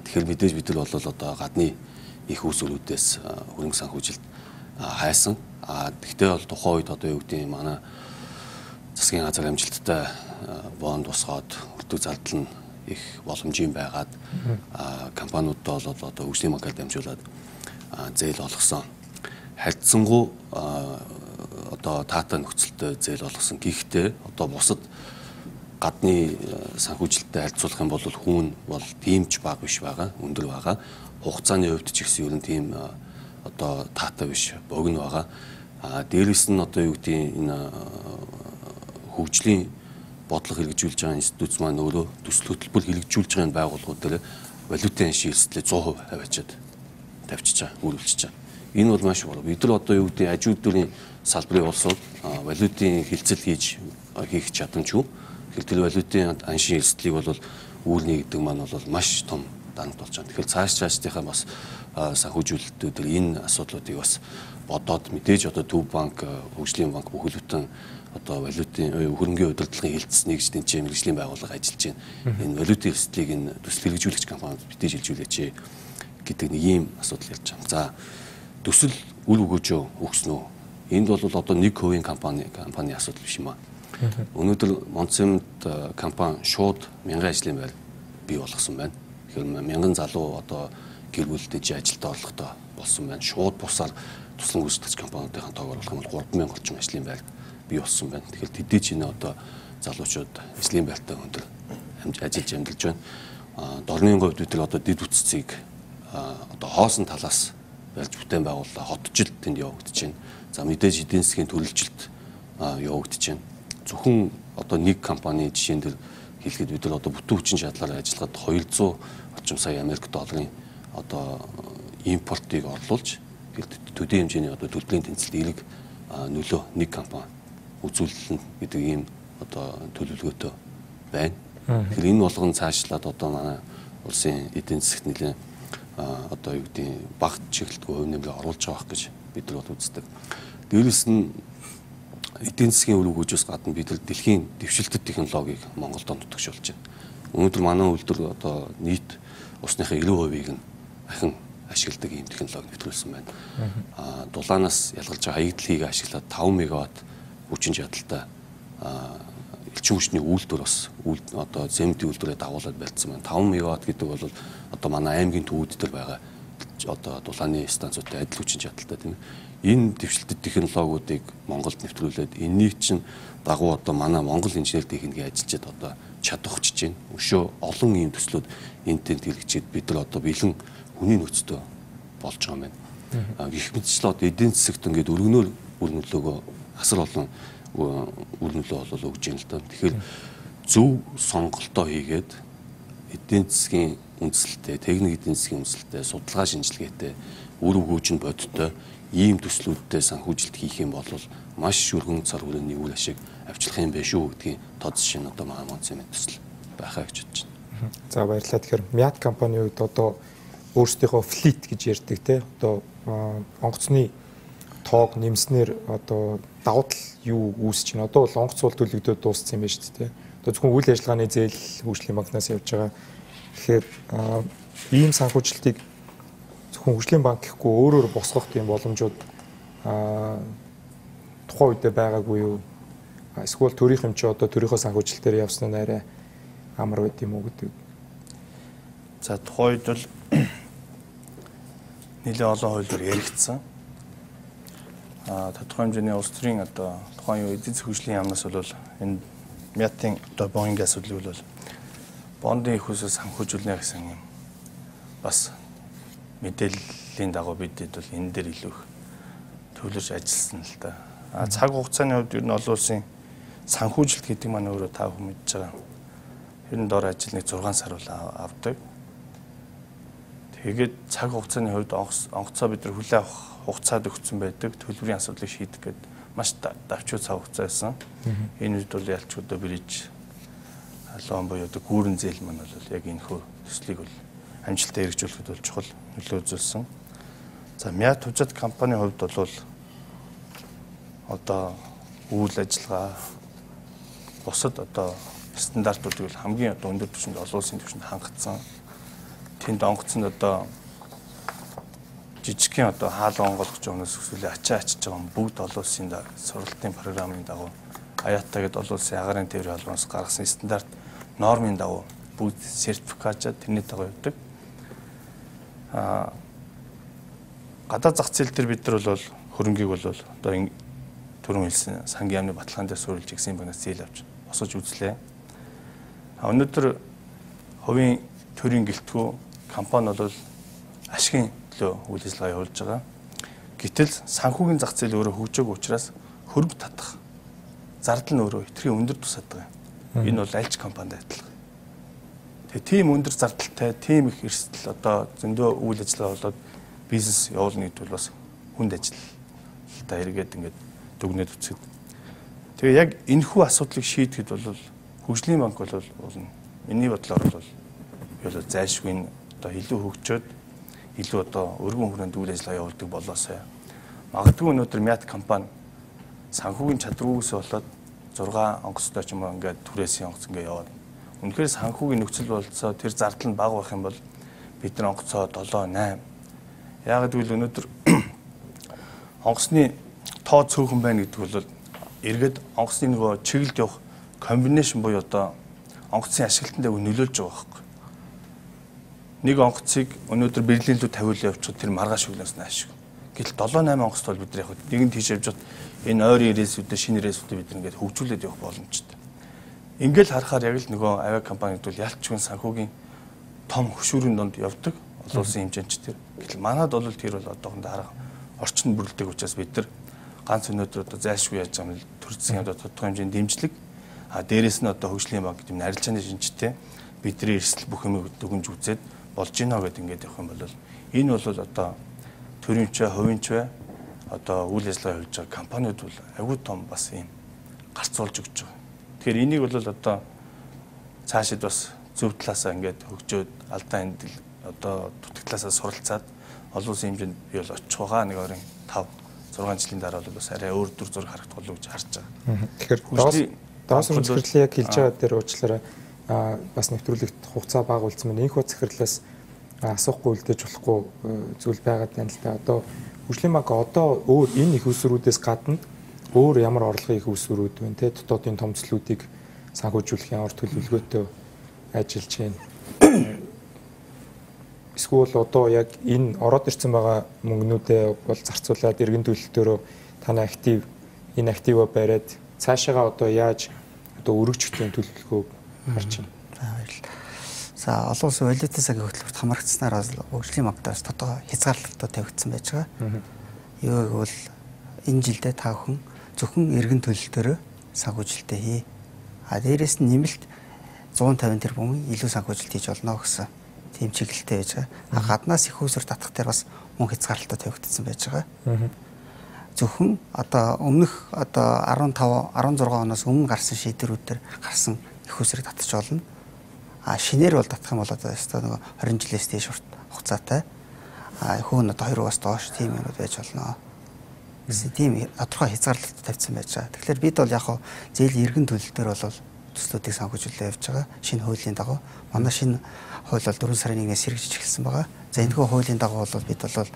Тэгэхээр мэдээж бид нар бол одоо гадны их үүсвэрүүдээс хөрөнгө санхүүжилт хайсан. Тэгвэл бол тухайн үед одоо юу гэдэг нь манай засгийн газар амжилттай бонд босгоод өртөг зардал нь их боломжийн байгаад компаниудаа бол одоо хөгжлийн банкаар дамжуулаад зээл олгосон. Харьцангуй одоо таатай нөхцөлтэй зээл олгосон. Гэхдээ одоо бусад гадны санхүүжилттэй харьцуулах юм бол хүүн бол тиймч бага биш байгаа, өндөр байгаа. Хугацааны хувьд ч гэсэн ер нь тийм одоо таатай биш, богино байгаа. Дээрээс нь одоо юу гэдэг энэ хөгжлийн бодлого хэрэгжүүлж байгаа институт маань өөрөө төсөл хөтөлбөр хэрэгжүүлж байгаа байгууллагууд дээр валютын ханшийн эрсдлээ 100% хаваачаад тавьчихж байгаа, үргэлжлэж байгаа. Энэ бол маш буруу. Бид нар одоо юу гэдэг аж үйлдвэрийн салбарын улсууд валютын хилцэл хийх чадамжгүй. Тэгэхээр валютын ханшийн эрсдлийг бол үүрнэ гэдэг маань бол маш том дарамт болж байгаа. Тэгэхээр цаашдынхаа бас санхүүжүүлэлтүүдээр энэ асуудлуудыг бас бодоод мэдээж одоо Төв банк, хөгжлийн банк бүхэл бүтэн одоо валютын хөрөнгөний удирдлагын хэлтс нэгж тэнцээ мэргэжлийн байгууллага ажиллаж байна. Энэ валютын эрсдлийг энэ төсөл хэрэгжүүлэгч компаниуд битээ шилжүүлээч гэдэг нэг ийм асуудал ярьж байгаа. За төсөл үл өгөөжөө өгсөн үү? Энд бол одоо 1% компани асуудал биш юм аа. Өнөөдөр Монцемент компани шууд 1000 ажлын байр бий болгосон байна. Тэгэхээр 1000 залуу одоо гэр бүлтэй ажилдаа орлоготой болсон байна. Шууд бусаар туслан гүйцэтгэгч компаниудын тоог оруулах юм бол 3000 орчим ажлын байр бий болсон байна. Тэгэхээр тэдний чинь одоо залуучууд ажлын байртай өндөр ажиллаж амьдарч байна. Дорны хувьд бид нар одоо дэд үтцийг одоо хоосон талаас барьж бүтээн байгууллаа хотжилт тэнд явагдаж байна. За мэдээж эдийн засгийн төрөлжилт явагдаж байна. Зөвхөн одоо нэг компани жишээн дээр хэлэхэд бид нар одоо бүтэн хүчин чадлаараа ажиллахад 200 орчим сая Америк долларын одоо импортыг орлуулж төдий хэмжээний одоо төлбөрийн тэнцэлд эерэг нөлөө нэг компани үзүүлнэ гэдэг ийм одоо төлөвлөгөөтэй байна. Тэгэхээр энэ болгон цаашлаад одоо манай улсын эдийн засагт нэлээд одоо юу гэдэг багт чиглэлтгүй хувь нэмрээ оруулж байгаа гэж бид нар бол үздэг. Дээрээс нь эдийн засгийн үр хөгжөөс гадна бид нар дэлхийн дэвшилтэт технологиг Монголд онцлогч байна. Өнөөдөр манай үйлдвэр одоо нийт усныхаа 90%-ийг нь ахин ашигладаг ийм технологи нэвтрүүлсэн байна. Дулаанаас ялгарч байгаа хаягдлыг ашиглаад 5 мегаватт хүчин чадалтай элчин хүчний үйлдвэр бас одоо зэмдийн үйлдвэрээ дагуулад барьсан байна. 5 мегаватт гэдэг бол одоо манай аймгийн төвүүд дээр байгаа одоо дулааны станцуудтай адил хүчин чадалтай тийм ээ. Энэ дэвшилтэт технологиудыг Монголд нэвтрүүлээд энэнийг чинь дагуу одоо манай Монгол инженер техникийн ажилчид одоо чадахчиж байна. Өшөө олон ийм төслүүд энтэнд хэрэгжээд бид нар одоо бэлэн хүний нөөцтэй болж байгаа юм байна. Гэх мэтчлээ одоо эдийн засагт ингээд өргөнөөр үр нөлөөгөө асар олон үр нөлөө бол өгж байна л да. Тэгэхээр зөв сонголтоо хийгээд эдийн засгийн үндэслэлтэй, техник эдийн засгийн үндэслэлтэй, судалгаа шинжилгээтэй үр өгөөж нь бодиттой ийм төслүүдтэй санхүүжилт хийх юм бол маш өргөн цар хүрээний үйл ашиг авчлах юм байна шүү гэдгийг тод жишээ нь одоо Мон цемент төсөл байхаа гэж бодож байна. За баярлалаа. Тэгэхээр Мят компанийн хувьд одоо өөрсдийнхөө флит гэж ярьдаг те одоо онгоцны тоог нэмснээр одоо давуу тал юу үүсэж байна. Одоо бол онгоц суул төлөгдөд дууссан юм байна шүү дээ. Одоо зөвхөн үйл ажиллагааны зээл хөгжлийн банкнаас явж байгаа. Тэгэхээр ийм санхүүжилтийг зөвхөн хөгжлийн банк гэхгүй өөрөөр босгох тийм боломжууд тухайн үедээ байгаагүй юу? Эсвэл төрийнх юм чи одоо төрийнхөө санхүүжилтээр явсан нь арай амар байд юм уу гэдэг. За тухайн үед бол нэлээд олон хуулиар яригдсан. Тодорхой хэмжээний улс төрийн одоо тухайн үеийн эдийн засгийн хөгжлийн яамнаас бол энэ Мятын одоо Боингийн асуудлыг бол бондын их усаас санхүүжүүлнэ гэсэн юм бас мэдээллийн дагуу бид бол энэ дээр илүү их төвлөрж ажилласан л да. Цаг хугацааны хувьд ер нь олон улсын санхүүжилт гэдэг маань өөрөө та бүхэн мэдж байгаа. Ер нь дор ажил нэг 6 сар бол авдаг. Тэгээд цаг хугацааны хувьд онгоцоо бид нар хүлээн авах хугацаад өгсөн байдаг. Төлбөрийн асуудлыг шийдэх гэдэг маш давчуу цаг хугацаа байсан. Энэ үед бол ялч одоо бриж лон буюу одоо гүүрэн зээл маань бол яг энэ хөө төслийг бол амжилттай хэрэгжүүлэхэд бол чухал нөлөө үзүүлсэн. За Мят хужаад компанийн хувьд бол одоо үйл ажиллагаа бусад одоо стандартуудыг хамгийн одоо өндөр түвшинд олон улсын түвшинд хангацсан. Тэнд онгоцонд одоо жижигхэн одоо хаалга онгойлгож өгнөөс эсвэл ачаа ачиж байгаа бүгд олон улсын сургалтын программын дагуу АЯТА гэдэг олон улсын агаарын тээврийн холбооноос гаргасан стандарт нормын дагуу бүгд сертификатжаад тэрний дагуу явдаг. Гадаад зах зээл дээр бид нар бол хөрөнгийг бол одоо түрүүн хэлсэн сангийн яамны баталгаан дээр суурилж Exim банкнаас зээл авч босгож үзлээ. Өнөөдөр хувийн төрийн гэлтгүү компани бол ашигын төлөө үйл ажиллагаа явуулж байгаа. Гэтэл санхүүгийн зах зээл өөрөө хөгжөөг учраас хөрөнгө татах зардал нь өөрөө хэтэрхий өндөр тусаад байгаа. Энэ бол аль ч компанид адилхан. Тэгээ тийм өндөр зардалтай, тийм их эрсдэл одоо зөндөө үйл ажиллагаа болоод бизнес явуулна гэдэг бол бас хүнд ажилтай эргээд ингээд дүгнээд үцгэд. Тэгээ яг энэхүү асуудлыг шийдэхэд бол хөгжлийн банк бол миний бодлоор бол зайлшгүй одоо илүү хөгжөөд илүү одоо өргөн хүрээнд үйл ажиллагаа явуулдаг болоосай. Магадгүй өнөөдөр Мят компани санхүүгийн чадваргүйгээс болоод 6 онгоцтой ч юм уу ингээд түрээсийн онгоц ингээд яваад. Үнэхээр санхүүгийн нөхцөл бололцоо тэр зардал нь бага байх юм бол бид нар онгоцоо 7, 8. Яагаад гэвэл өнөөдөр онгоцны тоо цөөхөн байна гэдэг бол эргээд онгоцны нөгөө чиглэлд явах комбинашн буюу одоо онгоцын ашиглалтанд нөлөөлж байгаа байхгүй. Нэг онгоцыг өнөөдөр Берлин рүү тавиулж явчихад тэр маргааш өглөөс нь ашиг. Гэтэл 7-8 онгоцт бол бид нар яг нэг нь тийш явж хад энэ ойрын рейсүүдээ шинэ рейсүүдээ бид ингээд хөгжүүлээд явах боломжтой. Ингээл харахаар яг л нөгөө авиа компанид бол ялчгүй санхүүгийн том хөшүүрийн донд явдаг олон улсын хэмжээнд тэр. Гэтэл манад бол тэр бол одоохондоо харах орчин бүрэлдэхүүн учраас бид нар ганц өнөөдөр одоо зайлшгүй яаж байгаа юм төр засгийн одоо тодорхой хэмжээний дэмжлэг дээрээс нь одоо хөгжлийн банк гэдэг арилжааны шинжтэй бидний эрсдэл бүх юм дүгнж үзээд болж гинэ гэдэг ингээд явах юм бол энэ бол одоо төрийн ч хувийн ч одоо үйл ажиллагаа хийж байгаа компаниуд бол агүй том бас юм гарцуулж өгч байгаа. Тэгэхээр энийг бол одоо цаашид бас зөв талаасаа ингээд хөгжөөд алдаа энд одоо дутагдлаасаа суралцаад олон улсын хэмжээнд бий бол очих байгаа нэг 25-6 жилийн дараа бол бас арай өөр дүр зураг харагдах болов гэж харж байгаа. Тэгэхээр доос захирлын яг хэлж байгаа дээр уучлаарай бас нэвтрүүлэгт хугацаа бага үлдсэн байна. Энэхүү захирлаас асуухгүй үлдээж болохгүй зүйл байгаад байна л да. Одоо хөгжлийн банк одоо өөр энэ их усруудаас гадна өөр ямар орлогын их усрууд вэ? Тэ дотоодын томцлуудыг санхүүжүүлэх ямар төлөвлөгөөтэй ажиллаж байна. Эсвэл одоо яг энэ ороод ирсэн байгаа мөнгнүүдээ бол зарцуулаад иргэн төлөлтөөрөө таны энэ активоо бариад цаашаага одоо яаж одоо өргөжлөлтийн төлөвлөгөө харж байна. Баярлалаа. За олон улсын валютын цагийн хөтөлбөрт хамрагдсанаар хөгжлийн банкнаас тодорхой хязгаарлалтууд тавигдсан байж байгаа. Юу гэвэл энэ жилдээ та бүхэн зөвхөн иргэн төлөлтөөрөө санхүүжилтээ хий. Дээрээс нь нэмэлт 150 тэрбум илүү санхүүжилт хийж болно гэсэн тийм чиглэлтэй байж байгаа. Гаднаас их усүр татах дээр бас мөн хязгаарлалтаа тавигдсан байж байгаа. Зөвхөн одоо өмнөх одоо 15 16 оноос өмнө гарсан шийдвэрүүдээр гарсан их усрыг татчих болно. Шинээр бол татах юм бол одоо нөгөө 20 жилээс дээш хугацаатай. Хөөн одоо 2-аас доош тийм юмуд байж болно. Гэсэн тийм тодорхой хязгаарлалт тавьсан байж байгаа. Тэгэхээр бид бол яг хөө зээлийн иргэн төлөл дээр бол төслүүдийг санхүүжүүлээ явж байгаа. Шинэ хуулийн дагуу манай шинэ хууль бол 4 сарын 1-ээс хэрэгжиж эхэлсэн байгаа. За энэхүү хуулийн дагуу бол бид бол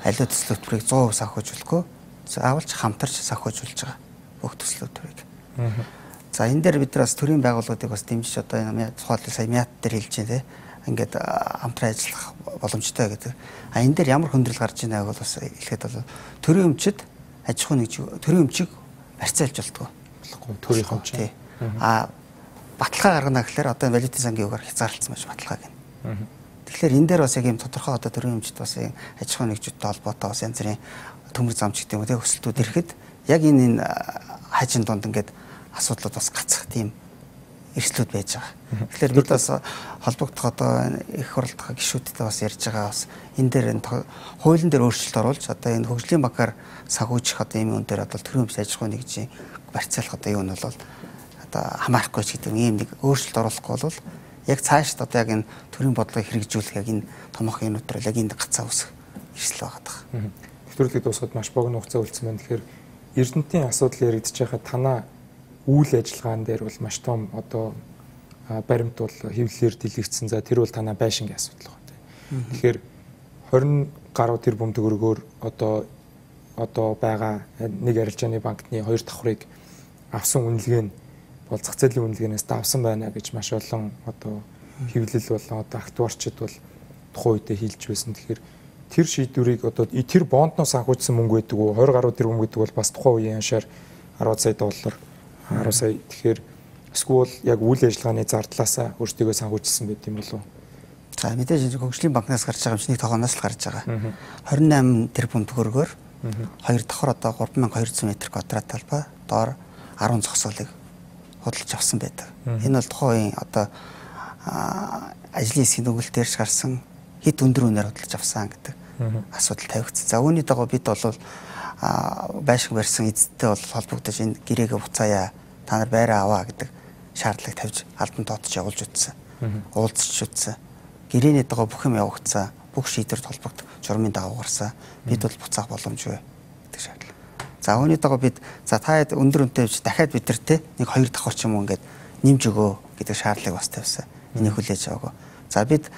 аливаа төсөл хөтөлбөрийг 100% санхүүжүүлэхгүй заавалч хамтарч санхүүжүүлж байгаа бүх төсөл хөтөлбөрийг. За энэ дээр бид бас төрийн байгууллагуудыг бас дэмжиж одоо энэ тухайлбал сая МЯТ дээр хэлж байна те. Ингээд хамтран ажиллах боломжтой гэдэг. Энэ дээр ямар хөндрөл гарч байгааг бол бас хэлэхэд бол төрийн өмчөд аж ахуйн нэгж төрийн өмчийг барьцаалж болтгоо. Төрийн өмч. Баталгаа гаргана гэхээр одоо валютын сангийн үгээр хязгаарлалсан байж баталгаа гэнэ. Тэгэхээр энэ дээр бас яг юм тодорхой одоо төрийн өмчөд бас аж ахуйн нэгжүүдтэй холбоотой бас янз бүрийн төмөр замч гэдэг юм те өсөлтүүд ирэхэд яг энэ хажин донд ингээд асуудлууд бас гацах тийм эрсдлүүд байж байгаа. Тэгэхээр бид бас холбогдох одоо их хурлын гишүүдтэй бас ярьж байгаа бас энэ дээр хуулийн дээр өөрчлөлт оруулж одоо энэ хөгжлийн банкар санхүүжих одоо ийм үн дээр одоо төрийн өмч аж ахуйн нэгжийн барьцаалах одоо юу нь бол одоо хамаарахгүй ч гэдэг ийм нэг өөрчлөлт оруулахгүй бол яг цаашд одоо яг энэ төрийн бодлогыг хэрэгжүүлэх яг энэ томоохон юмнууд дээр яг энэ гацаа үүсэх эрсдэл байгаа. Нэвтрүүлгийг дуусгаад маш богино хугацаа үлдсэн байна. Тэгэхээр Эрдэнэтийн асуудал яригдж байхад танаа үйл ажиллагаан дээр бол маш том одоо баримт бол хэвлэлээр дэлгэгдсэн. За тэр бол танаа байшингийн асуудал байна. Тэгэхээр 20 гаруй тэрбум төгрөгөөр одоо байгаа нэг арилжааны банкны 2 давхрыг авсан үнэлгээ нь бол зах зээлийн үнэлгээнээс давсан байна гэж маш олон одоо хэвлэл болон одоо актуарчид бол тухайн үедээ хэлж байсан. Тэгэхээр тэр шийдвэрийг одоо тэр бондноос санхүүжсэн мөнгө байдаг уу 20 гаруй тэрбум гэдэг бол бас тухайн үеийн аншаар 10 сая доллар 10 сая. Тэгэхээр эсвэл яг үйл ажиллагааны зардлаасаа өөртөө санхүүжилсэн байт юм болов уу? За мэдээж хөгжлийн банкнаас гарч байгаа юмчний тогооноос л гарч байгаа. 28 тэрбум төгрөгөөр 2 давхар одоо 3200 м2 талбай доор 10 зогсоолыг худалдаж авсан байдаг. Энэ бол тухайн үеийн одоо ажлын хэсгийн дүгнэлтээрч гарсан хэд өндөр үнээр худалдаж авсан гэдэг асуудал тавигдсан. За үүний дагуу бид бол байшин барьсан эзэнтэй бол холбогдож энэ гэрээгээ буцаая та нар байраа аваа гэдэг шаардлагыг тавьж албан тоотч явуулж үтсэн. Уулзч үтсэн. Гэрээний дагуу бүх юм явагдсан. Бүх шийдвэрт холбогдох журмын дагуу гарсан. Бид бол буцаах боломжгүй гэдэг шаардлага. За үүний дагуу бид за та өндөр үнэтэй биш дахиад бидэртээ нэг 2 давхар ч юм уу ингээд нэмж өгөө гэдэг шаардлагыг бас тавьсан. Энийг хүлээж аваагүй. За бид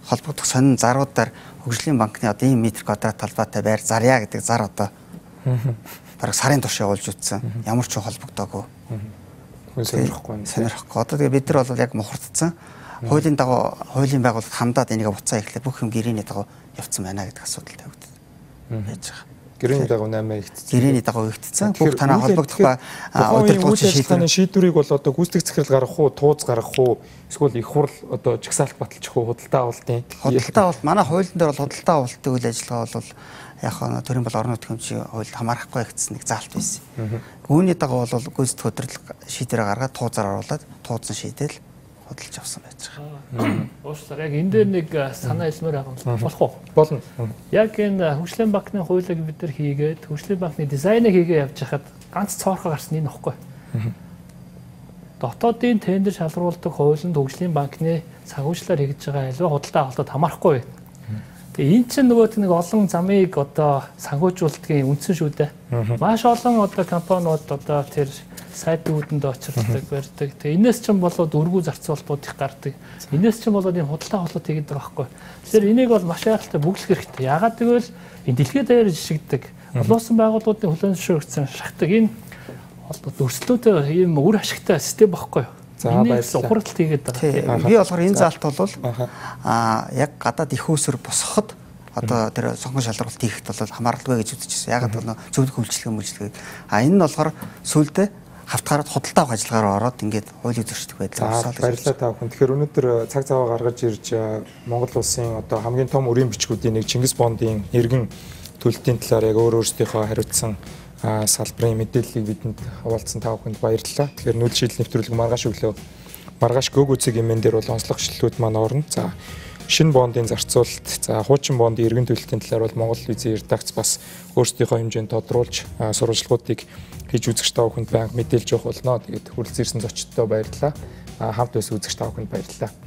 холбогдох сонин заруудаар хөгжлийн банкны одоо ийм метр квадрат талбайтай байр зарья гэдэг зар одоо бараг сарын турш явуулж үтсэн. Ямар ч холбогдоогүй. Сонирхгүй. Одоо тэгээ бид нар бол яг мухардцсан. Хуулийн дагуу хуулийн байгууллагад хамдаад энийг буцаа ихлэх бүх юм гэрээний дагуу явцсан байна гэдэг асуудал тавигдсан. Байж байгаа. Гэрээний дагуу 8 ихтсэн. Гэрээний дагуу ихтсэн. Бүх танаа холбогдох ба удирдлагын шийдвэрийг бол одоо гүйцэтгэх захирал гаргах уу, тууз гаргах уу, эсвэл их хурл одоо жигсаалт баталчих уу, худалдаа авалтын. Худалдаа авалт манай хуулийн дээр бол худалдаа авалтын үйл ажиллагаа бол яг төрийн бол орон нутгийн хэмжээ хуульд хамаарахгүй гэсэн нэг заалт байсан. Үүний дагуу бол гүйцэтгэх удирдлага шийдвэрээ гаргаад туузаар оруулаад туузан шийдэл худалдаж авсан байж байгаа. Уучлаарай. Яг энэ дээр нэг санаа хэлмээр байгаа болох уу? Болно. Яг энэ хөгжлийн банкны хуулийг бид нар хийгээд хөгжлийн банкны дизайныг хийгээ явж хахад ганц цоорхоо гарсан энэ нөхгүй. Дотоодын тендер шалруулдаг хуулинд хөгжлийн банкны санхүүжилтээр хийж байгаа аливаа худалдаа авалтад хамаарахгүй байна. Тэгээ энэ чинь нөгөө нэг олон замыг одоо санхүүжүүлэлтийн үндсэн шүү дээ. Маш олон одоо компаниуд одоо тэр сайдууданд очирдаг барьдаг. Тэгээ энэс чинь болоод өргүү зарцуулалтууд их гардаг. Энэс чинь болоод энэ худалдаа авалт хийгээд байгаа байхгүй. Тэгэхээр энийг бол маш яаралтай бүглэх хэрэгтэй. Ягаад гэвэл энэ дэлхийд даяар жишгдэг олон улсын байгууллагуудын хүлээн зөвшөөрөгдсөн шахдаг энэ өрсөлдөөтэй ийм үр ашигтай систем байхгүй юу? Энийг ухралт хийгээд байгаа. Би болохоор энэ заалт бол яг гадаад их усөр босгоход одоо тэр сонгон шалралт хийхэд бол хамааралгүй гэж үзчихсэн. Яг л зөвлөх үйлчлэгээ. Энэ нь болохоор сүүлдээ хавтгаараа худалдаа авах ажиллагаараа ороод ингээд хуулийн зөрчдөг байдлаар орсоо. Баярлалаа та бүхэн. Тэгэхээр өнөөдөр цаг цаваа гаргаж ирж Монгол улсын одоо хамгийн том өрийн бичгүүдийн нэг Чингис бондын иргэн төлөлтийн талаар яг өөрсдийнхөө хариуцсан салбарын мэдээллийг бидэнд хуваалцсан та бүхэнд баярлалаа. Тэгэхээр нүүл шийдэл нэвтрүүлэг маргааш өглөө маргааш гөөгөөцөг юмэн дээр бол онцлог шилтүүд маань орно. За шинэ бондын зарцуулалт, за хуучин бондын эргэн төлөлтийн талаар бол Монгол визийн редакц бас өөрсдийнхөө хэмжээнд тодруулж сурвалжлагуудыг хийж үзэгч та бүхэнд байнга мэдээлж явах болно. Тэгээд хүрэлцэн ирсэн зочдтой баярлалаа. Хамт байсан үзэгч та бүхэнд баярлалаа.